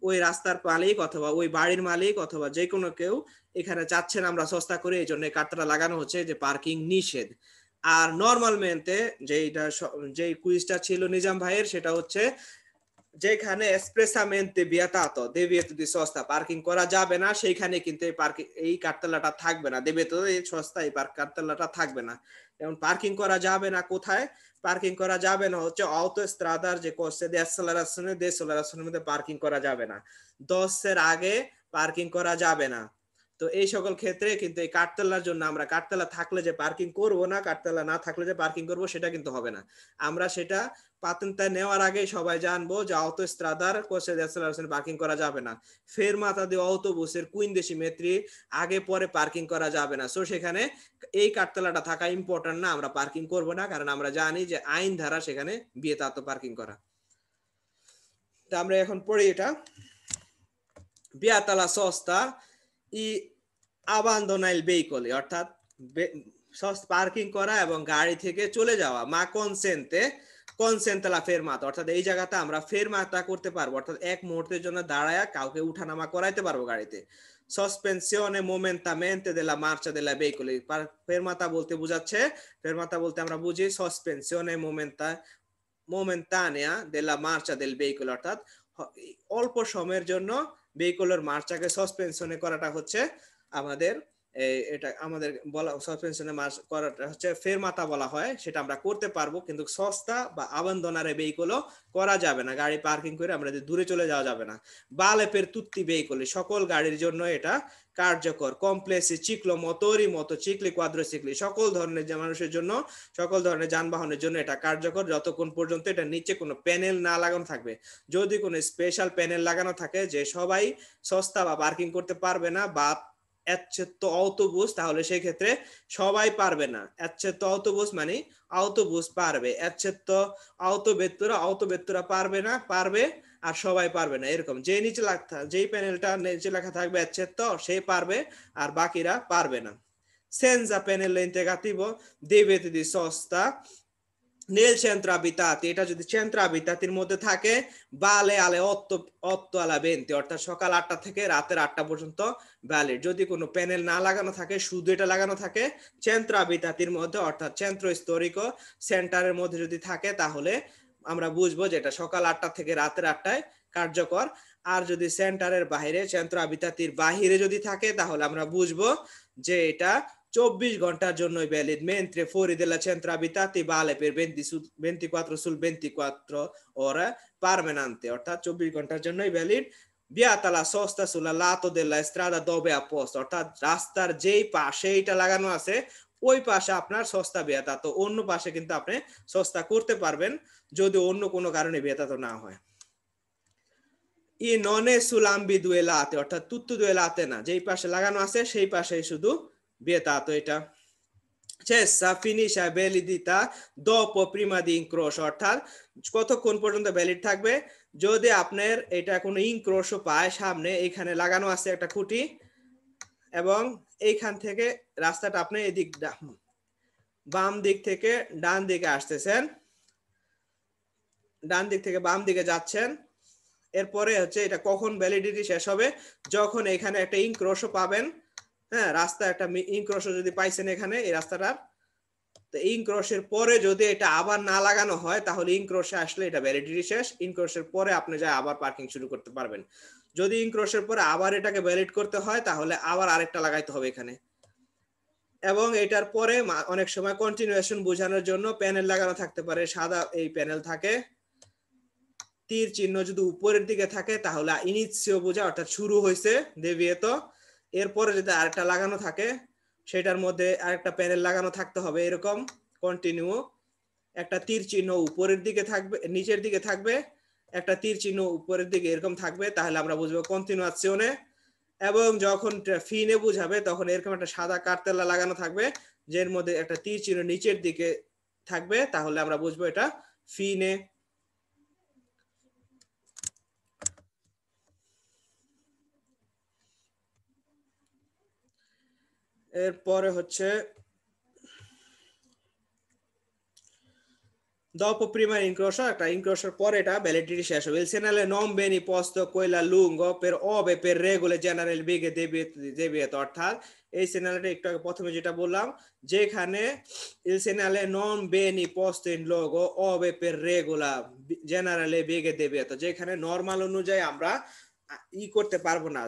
ওই রাস্তার মালিক অথবা ওই বাড়ির মালিক অথবা যে কোনো কেউ এখানে চাচ্ছেন আমরা সস্তা করে, এই জন্য কার্ডটা লাগানো হচ্ছে যে পার্কিং নিষেধ। আর নর্মালমেন্টে যে কুইজটা ছিল নিজাম ভাইয়ের, সেটা হচ্ছে যেখানে এক্সপ্রেসামেন্টে বিয়াতাতো দেবিয়েতো দি সস্তা পার্কিং করা যাবে না, সেইখানে কিন্তু এই কার্তেলাটা থাকবে না, দেবিয়েতো এই সস্তা এই কার্তেলাটা থাকবে না। যেমন পার্কিং করা যাবে না কোথায়, পার্কিং করা যাবে না হচ্ছে autostradaর যে কোর্সে দেসোলারাসনের মধ্যে পার্কিং করা যাবে না, 10 এর আগে পার্কিং করা যাবে না। তো এই সকল ক্ষেত্রে কিন্তু এই কার্তেলার জন্য আমরা কার্তেলা থাকলে যে পার্কিং করব না, কার্তেলা না থাকলে যে পার্কিং করব, সেটা কিন্তু হবে না। আমরা সেটা পাতেন্তা নেওয়ার আগে সবাই জানবো যে autostradar cose di accelerazione parking করা যাবে না, ফেরমাতা দি অটোবুসের 15 মেট্রি আগে পরে পার্কিং করা যাবে না। সো সেখানে এই কার্তেলাটা থাকা ইম্পর্টেন্ট না, আমরা পার্কিং করব না, কারণ আমরা জানি যে আইন ধারা সেখানে বিয়েতাতো পার্কিং করা। তো আমরা এখন পড়ি এটা, বিয়াতালা সস্তা ই আবান্দনা ইল ভেহিকলি, অর্থাৎ পার্কিং করা এবং গাড়ি থেকে চলে যাওয়া, মা কনসেন্তেলা ফেরমাতা, অর্থাৎ এই জায়গাতে আমরা ফেরমাতা করতে পারবো, অর্থাৎ এক মুহূর্তের জন্য দাঁড়ায় কাউকে উঠানামা করাইতে পারবো গাড়িতে। সসপেনশনে মোমেন্টামেন্টে দেলা মার্চা দেলা ভেহিকলি, ফেরমাতা বলতে বোঝাচ্ছে, ফেরমাতা বলতে আমরা বুঝি সসপেনশনে momentanea della marcia del veicolo, অর্থাৎ অল্প সময়ের জন্য ভেহিকলের মার্চাকে সাসপেনশনে করাটা হচ্ছে আমাদের এটা আমাদের বলা, সাসপেনশনে মার্চ করাটা হচ্ছে ফেরমাতা বলা হয়, সেটা আমরা করতে পারবো, কিন্তু সস্তা বা আবান্দনারে ভেহিকলও করা যাবে না, গাড়ি পার্কিং করে আমরা দূরে চলে যাওয়া যাবে না। বালে পের তুত্তি ভেহিকল, সকল গাড়ির জন্য এটা কার্যকর। কমপ্লেক্সি চিক্লো মোটরি মোটরসাইকেল কোয়াড্রোসাইকেল, সকল ধরনের মানুষের জন্য, সকল ধরনের যানবাহনের জন্য এটা কার্যকর, যতক্ষণ পর্যন্ত এটা নিচে কোনো প্যানেল না লাগানো থাকবে। যদি কোনো স্পেশাল প্যানেল লাগানো থাকে যে সবাই সস্তা বা পার্কিং করতে পারবে না বা eccetto autobus, তাহলে সেই ক্ষেত্রে সবাই পারবে না। eccetto autobus মানে autobus পারবে, eccetto autovettura পারবে না, পারবে আর সবাই পারবে না, এরকম। যেই প্যানেলটা নিচে লেখা থাকবে eccetto সে পারবে আর বাকিরা পারবে না। Senza pannello integrativo debiti di sosta nel centro abitati, এটা যদি centro abitatiর মধ্যে থাকে vale alle 8 alla 20, অর্থাৎ সকাল 8টা থেকে রাতের 8টা পর্যন্ত ভ্যালিড। যদি কোনো প্যানেল না লাগানো থাকে, শুধু এটা লাগানো থাকে centro abitatiর মধ্যে, অর্থাৎ centro storico সেন্টারের মধ্যে যদি থাকে, তাহলে আমরা বুঝবো যে এটা সকাল 8টা থেকে রাতের 8টায় কার্যকর। আর যদি সেন্টারের বাইরে, centro abitatiর বাহিরে যদি থাকে, তাহলে আমরা বুঝবো যে এটা 24 ঘন্টার জন্য valid. mentre fuori della centro abitati vale per 24 sul 24 ore permanente, অর্থাৎ 24 ঘন্টার জন্যই valid. vieta la sosta sul lato della strada dove è posto, অর্থাৎ রাস্তার যেই পাশে এটা লাগানো আছে ওই পাশে আপনার সস্তা বিয়াতাত, অন্য পাশে কিন্তু আপনি সস্তা করতে পারবেন যদি অন্য কোনো কারণে বিয়াতাত না হয়। ই ননে সুলাম্বি দুয়ে লাতে, অর্থাৎ তুত্তু দুয়ে লাতে না, যেই পাশে লাগানো আছে সেই পাশেই শুধু বিয়েতাতো। এটা cessa finisce validità dopo prima di incrocio, অর্থাৎ কতক্ষণ পর্যন্ত ভ্যালিড থাকবে যদি আপনার এটা কোনো ইনক্রোশও পায়। সামনে এখানে লাগানো আছে একটা খুঁটি এবং এইখান থেকে রাস্তাটা আপনি এদিক বাম দিক থেকে ডান দিকে আসতেছেন, ডান দিক থেকে বাম দিকে যাচ্ছেন, এরপরে হচ্ছে এটা কখন ভ্যালিডিটি শেষ হবে, যখন এখানে একটা ইনক্রোশও পাবেন। হ্যাঁ, রাস্তা একটা ইনক্রোশও যদি পাইছেন এখানে এই রাস্তাটার, তো ইনক্রোশের পরে যদি এটা আবার না লাগানো হয়, তাহলে ইনক্রোশে আসলে এটা ভ্যালিডিটি শেষ। ইনক্রোশের পরে আপনি যা আবার পার্কিং শুরু করতে পারবেন। যদি ইনক্রোশের পরে আবার এটাকে ভ্যালিড করতে হয়, তাহলে আবার আরেকটা লাগাইতে হবে এখানে। এবং এটার পরে অনেক সময় কন্টিনিউয়েশন বোঝানোর জন্য প্যানেল লাগানো থাকতে পারে, সাদা এই প্যানেল থাকে। তীর চিহ্ন যদি উপরের দিকে থাকে তাহলে ইনিশিও বোঝা, অর্থাৎ শুরু হয়েছে দেবিয়েতো। এরপরে যদি আরেকটা লাগানো থাকে সেটার মধ্যে আরেকটা প্যানেল লাগানো থাকতে হবে, এরকম কন্টিনিউ। একটা তীর চিহ্ন উপরের দিকে থাকবে, নিচের দিকে থাকবে, একটা তীর চিহ্ন উপরের দিকে এরকম থাকবে, তাহলে আমরা বুঝবো কন্টিনিউয়াসিওনে। এবং যখন ফিনে বুঝাবে তখন এরকম একটা সাদা কার্তেলা লাগানো থাকবে, যের মধ্যে একটা তীর চিহ্ন নিচের দিকে থাকবে, তাহলে আমরা বুঝবো এটা ফিনে। এরপরে হচ্ছে dopo prima incrocio, একটা incrocio পরে এটা ভ্যালিডিটি শেষ হবে। Il segnale non viene posto quella lungo per ove per regole general bighe deviato, অর্থাৎ এই সিগন্যালটা একটু আগে প্রথমে যেটা বললাম, যেখানে il segnale non viene posto in luogo ove per regola generale bighe deviato, যেখানে নরমাল অনুযায়ী আমরা করতে পারবো না,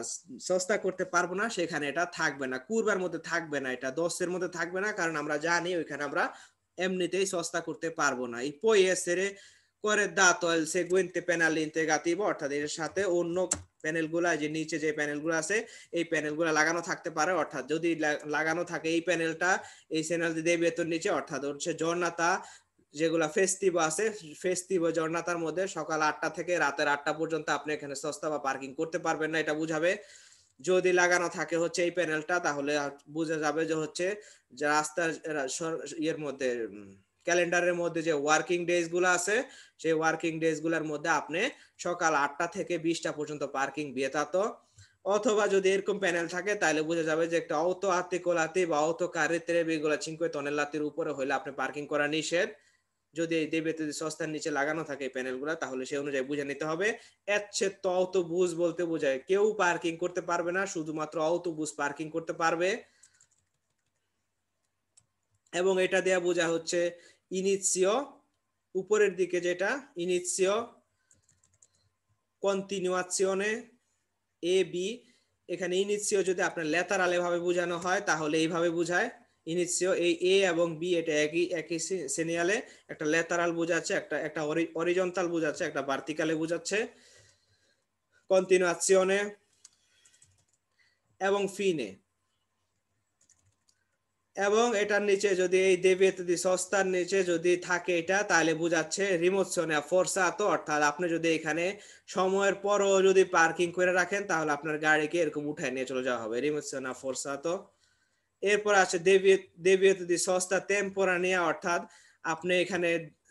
সস্তা করতে পারবো না, সেখানে এটা থাকবে না, কুরবার মধ্যে থাকবে না, এটা 10-এর মধ্যে থাকবে না, কারণ আমরা জানি ওইখানে আমরা এমনিতেই সস্তা করতে পারবো না। এই poi essere corredato al seguente penale integrativo, অর্থাৎ এর সাথে অন্য প্যানেলগুলা, যে নিচে যে প্যানেলগুলো আছে এই প্যানেলগুলো লাগানো থাকতে পারে। অর্থাৎ যদি লাগানো থাকে এই প্যানেলটা এই চ্যানেল দিয়ে বেতন নিচে, অর্থাৎ হচ্ছে জর্নাতা যেগুলা ফেস্টিভ আছে, ফেস্টিভ জর্নাতার মধ্যে সকাল 8টা থেকে রাতের 8টা পর্যন্ত আপনি এখানে সস্তা বা পার্কিং করতে পারবেন না, এটা বুঝাবে। যদি লাগানো থাকে হচ্ছে এই প্যানেলটা, তাহলে বোঝা যাবে যে হচ্ছে যে রাস্তার ইয়ের মধ্যে ক্যালেন্ডারের মধ্যে যে ওয়ার্কিং ডেজ গুলো আছে সেই ওয়ার্কিং ডেজ গুলার মধ্যে আপনি সকাল 8টা থেকে 20টা পর্যন্ত পার্কিং বিয়েতাতো। অথবা যদি এরকম প্যানেল থাকে তাহলে বোঝা যাবে যে একটা auto articolati বা auto carrettere virgola 5 tonnellatiর উপরে হলে আপনি পার্কিং করা নিষেধ। যদি এই দেবেতে সস্তার নিচে লাগানো থাকে এই প্যানেলগুলো, তাহলে সেই অনুযায়ী বুঝে নিতে হবে। eccetto autobus বলতে বোঝায় কেউ পার্কিং করতে পারবে না, শুধুমাত্র autobus পার্কিং করতে পারবে। এবং এটা দেয়া বোঝা হচ্ছে ইনিশিও, উপরের দিকে যেটা ইনিশিও, কন্টিনিউয়াসিওনে এ বি। এখানে ইনিশিও যদি আপনার লেতারালে ভাবে বোঝানো হয় তাহলে এইভাবে বোঝায় ইনিশিও, এই এ এবং বি এটা একই সিনিয়ালে, একটা লেতারাল বোঝাচ্ছে, একটা অরিজন্টাল বোঝাচ্ছে, একটা ভার্টিকালে বোঝাচ্ছে। কন্টিনিউয়াসিওনে এবং ফিনে। এবং এটার নিচে যদি এই দেবিয়েতো দি সস্তার নিচে যদি থাকে এটা তাহলে বোঝাচ্ছে রিমোশনে ফোরসাতো, অর্থাৎ আপনি যদি এখানে সময়ের পরও যদি পার্কিং করে রাখেন তাহলে আপনার গাড়িকে এরকম উঠায় নিয়ে চলে যাওয়া হবে, রিমোশনে ফোরসাতো। এরপর আছে দেবিয়েতো দি সস্তা টেম্পোরানিয়া, অর্থাৎ আপনি এখানে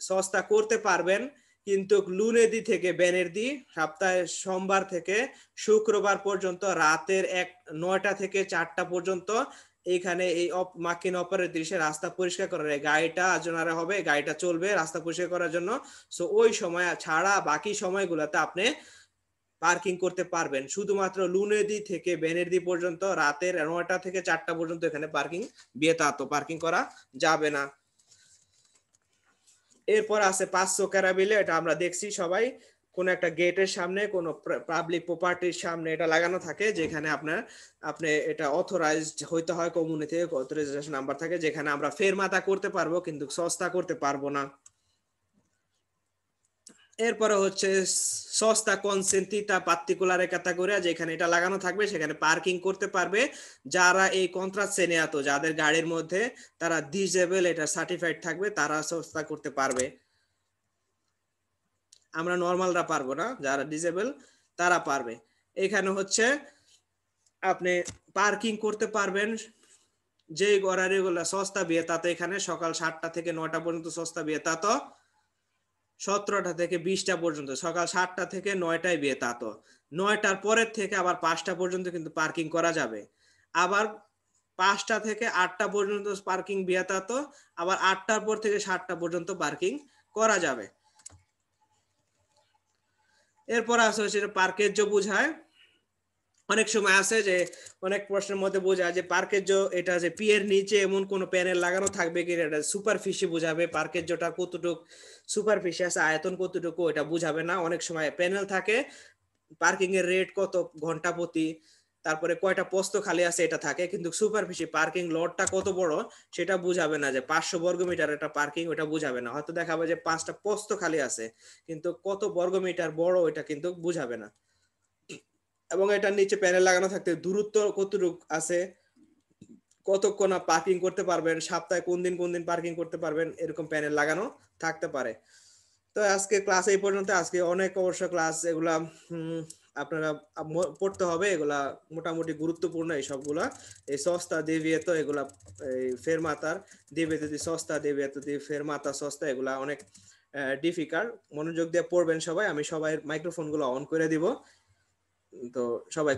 সস্তা করতে পারবেন কিন্তু লুনেদি থেকে বেনেরদি সপ্তাহে সোমবার থেকে শুক্রবার পর্যন্ত রাতের 9টা থেকে 4টা পর্যন্ত এইখানে এই মাকিন অপারের দৃশ্যে রাস্তা পরিষ্কার করার গাড়িটা আজনারা হবে, গাড়িটা চলবে রাস্তা পরিষ্কার করার জন্য। সো ওই সময় ছাড়া বাকি সময়গুলোতে আপনি পার্কিং করতে পারবেন। শুধুমাত্র লুনেদি থেকে বেনেরদি পর্যন্ত রাতের 9টা থেকে 4টা পর্যন্ত এখানে পার্কিং বিয়েতাতো পার্কিং করা যাবে না। এরপর আছে 500 ক্যারাবিলে, এটা আমরা দেখছি সবাই কোন একটা গেটের সামনে কোন পাবলিক প্রপার্টির সামনে এটা লাগানো থাকে, যেখানে আপনি এটা অথরাইজড হইতে হয় কমিউনিটি থেকে, অথরাইজেশন নাম্বার থাকে, যেখানে আমরা ফেরমাতা করতে পারবো কিন্তু সস্তা করতে পারবো না। এরপরে হচ্ছে সস্তা কনসেন্টিতা পার্টিকুলারে ক্যাটাগরিয়া, যেখানে এটা লাগানো থাকবে সেখানে পার্কিং করতে পারবে যারা এই কন্ট্রাক্ট সেনিয়াতো, যাদের গাড়ির মধ্যে তারা ডিজেবল এটা সার্টিফাইড থাকবে, তারা সস্তা করতে পারবে। আমরা নর্মালরা পারবো না, যারা ডিজেবল তারা পারবে। এখানে হচ্ছে আপনি পার্কিং করতে পারবেন যে গাড়িগুলো সস্তা বিয়েতাতো, এখানে সকাল 7টা থেকে 9টা পর্যন্ত সস্তা বিয়েতাতো, 17টা থেকে 20টা পর্যন্ত, সকাল 7টা থেকে 9টায় বিয়েতাতো, 9টার পরের থেকে আবার 5টা পর্যন্ত কিন্তু পার্কিং করা যাবে। আবার 5টা থেকে 8টা পর্যন্ত পার্কিং বিয়েতাতো, আবার 8টার পর থেকে 7টা পর্যন্ত পার্কিং করা যাবে। এরপর আছে হচ্ছে পার্কেজ বোঝায়। অনেক সময় আছে যে অনেক প্রশ্নের মধ্যে বোঝায় যে পার্কেজ এটা যে পিয়ের নিচে এমন কোন প্যানেল লাগানো থাকবে কি, এটা সুপারফিসি বোঝাবে, পার্কেজটা কতটুকু সুপারফিসি আছে আয়তন কতটুকু এটা বুঝাবে না। অনেক সময় প্যানেল থাকে, পার্কিং এর রেট কত ঘন্টা প্রতি, তারপরে কয়টা পোস্ত খালি আছে এটা থাকে, কিন্তু সুপারফিসি পার্কিং লটটা কত বড় সেটা বুঝাবে না। যে 500 বর্গমিটার এটা পার্কিং, ওটা বুঝাবে না। হয়তো দেখাবে যে 5টা পোস্ত খালি আছে, কিন্তু কত বর্গমিটার বড় এটা কিন্তু বুঝাবে না। এবং এটার নিচে প্যানেল লাগানো থাকতে দূরত্ব কতটুকু আছে, কতক্ষণ পার্কিং করতে পারবেন, সপ্তাহে কোন দিন পার্কিং করতে পারবেন, এরকম প্যানেল লাগানো থাকতে পারে। তো আজকে ক্লাস এই পর্যন্ত। আজকে অনেক অবশ্য ক্লাস, এগুলা আপনারা পড়তে হবে, এগুলা মোটামুটি গুরুত্বপূর্ণ এই সবগুলা। এই সস্তা দেবিয়েতো এগুলা, এই ফেরমাতার দেবিয়েতো দি সস্তা, দেবিয়েতো দি ফেরমাতা সস্তা, এগুলা অনেক ডিফিকাল্ট। মনোযোগ দিয়ে পড়বেন সবাই। আমি সবাই মাইক্রোফোন গুলো অন করে দিব, তো সবাই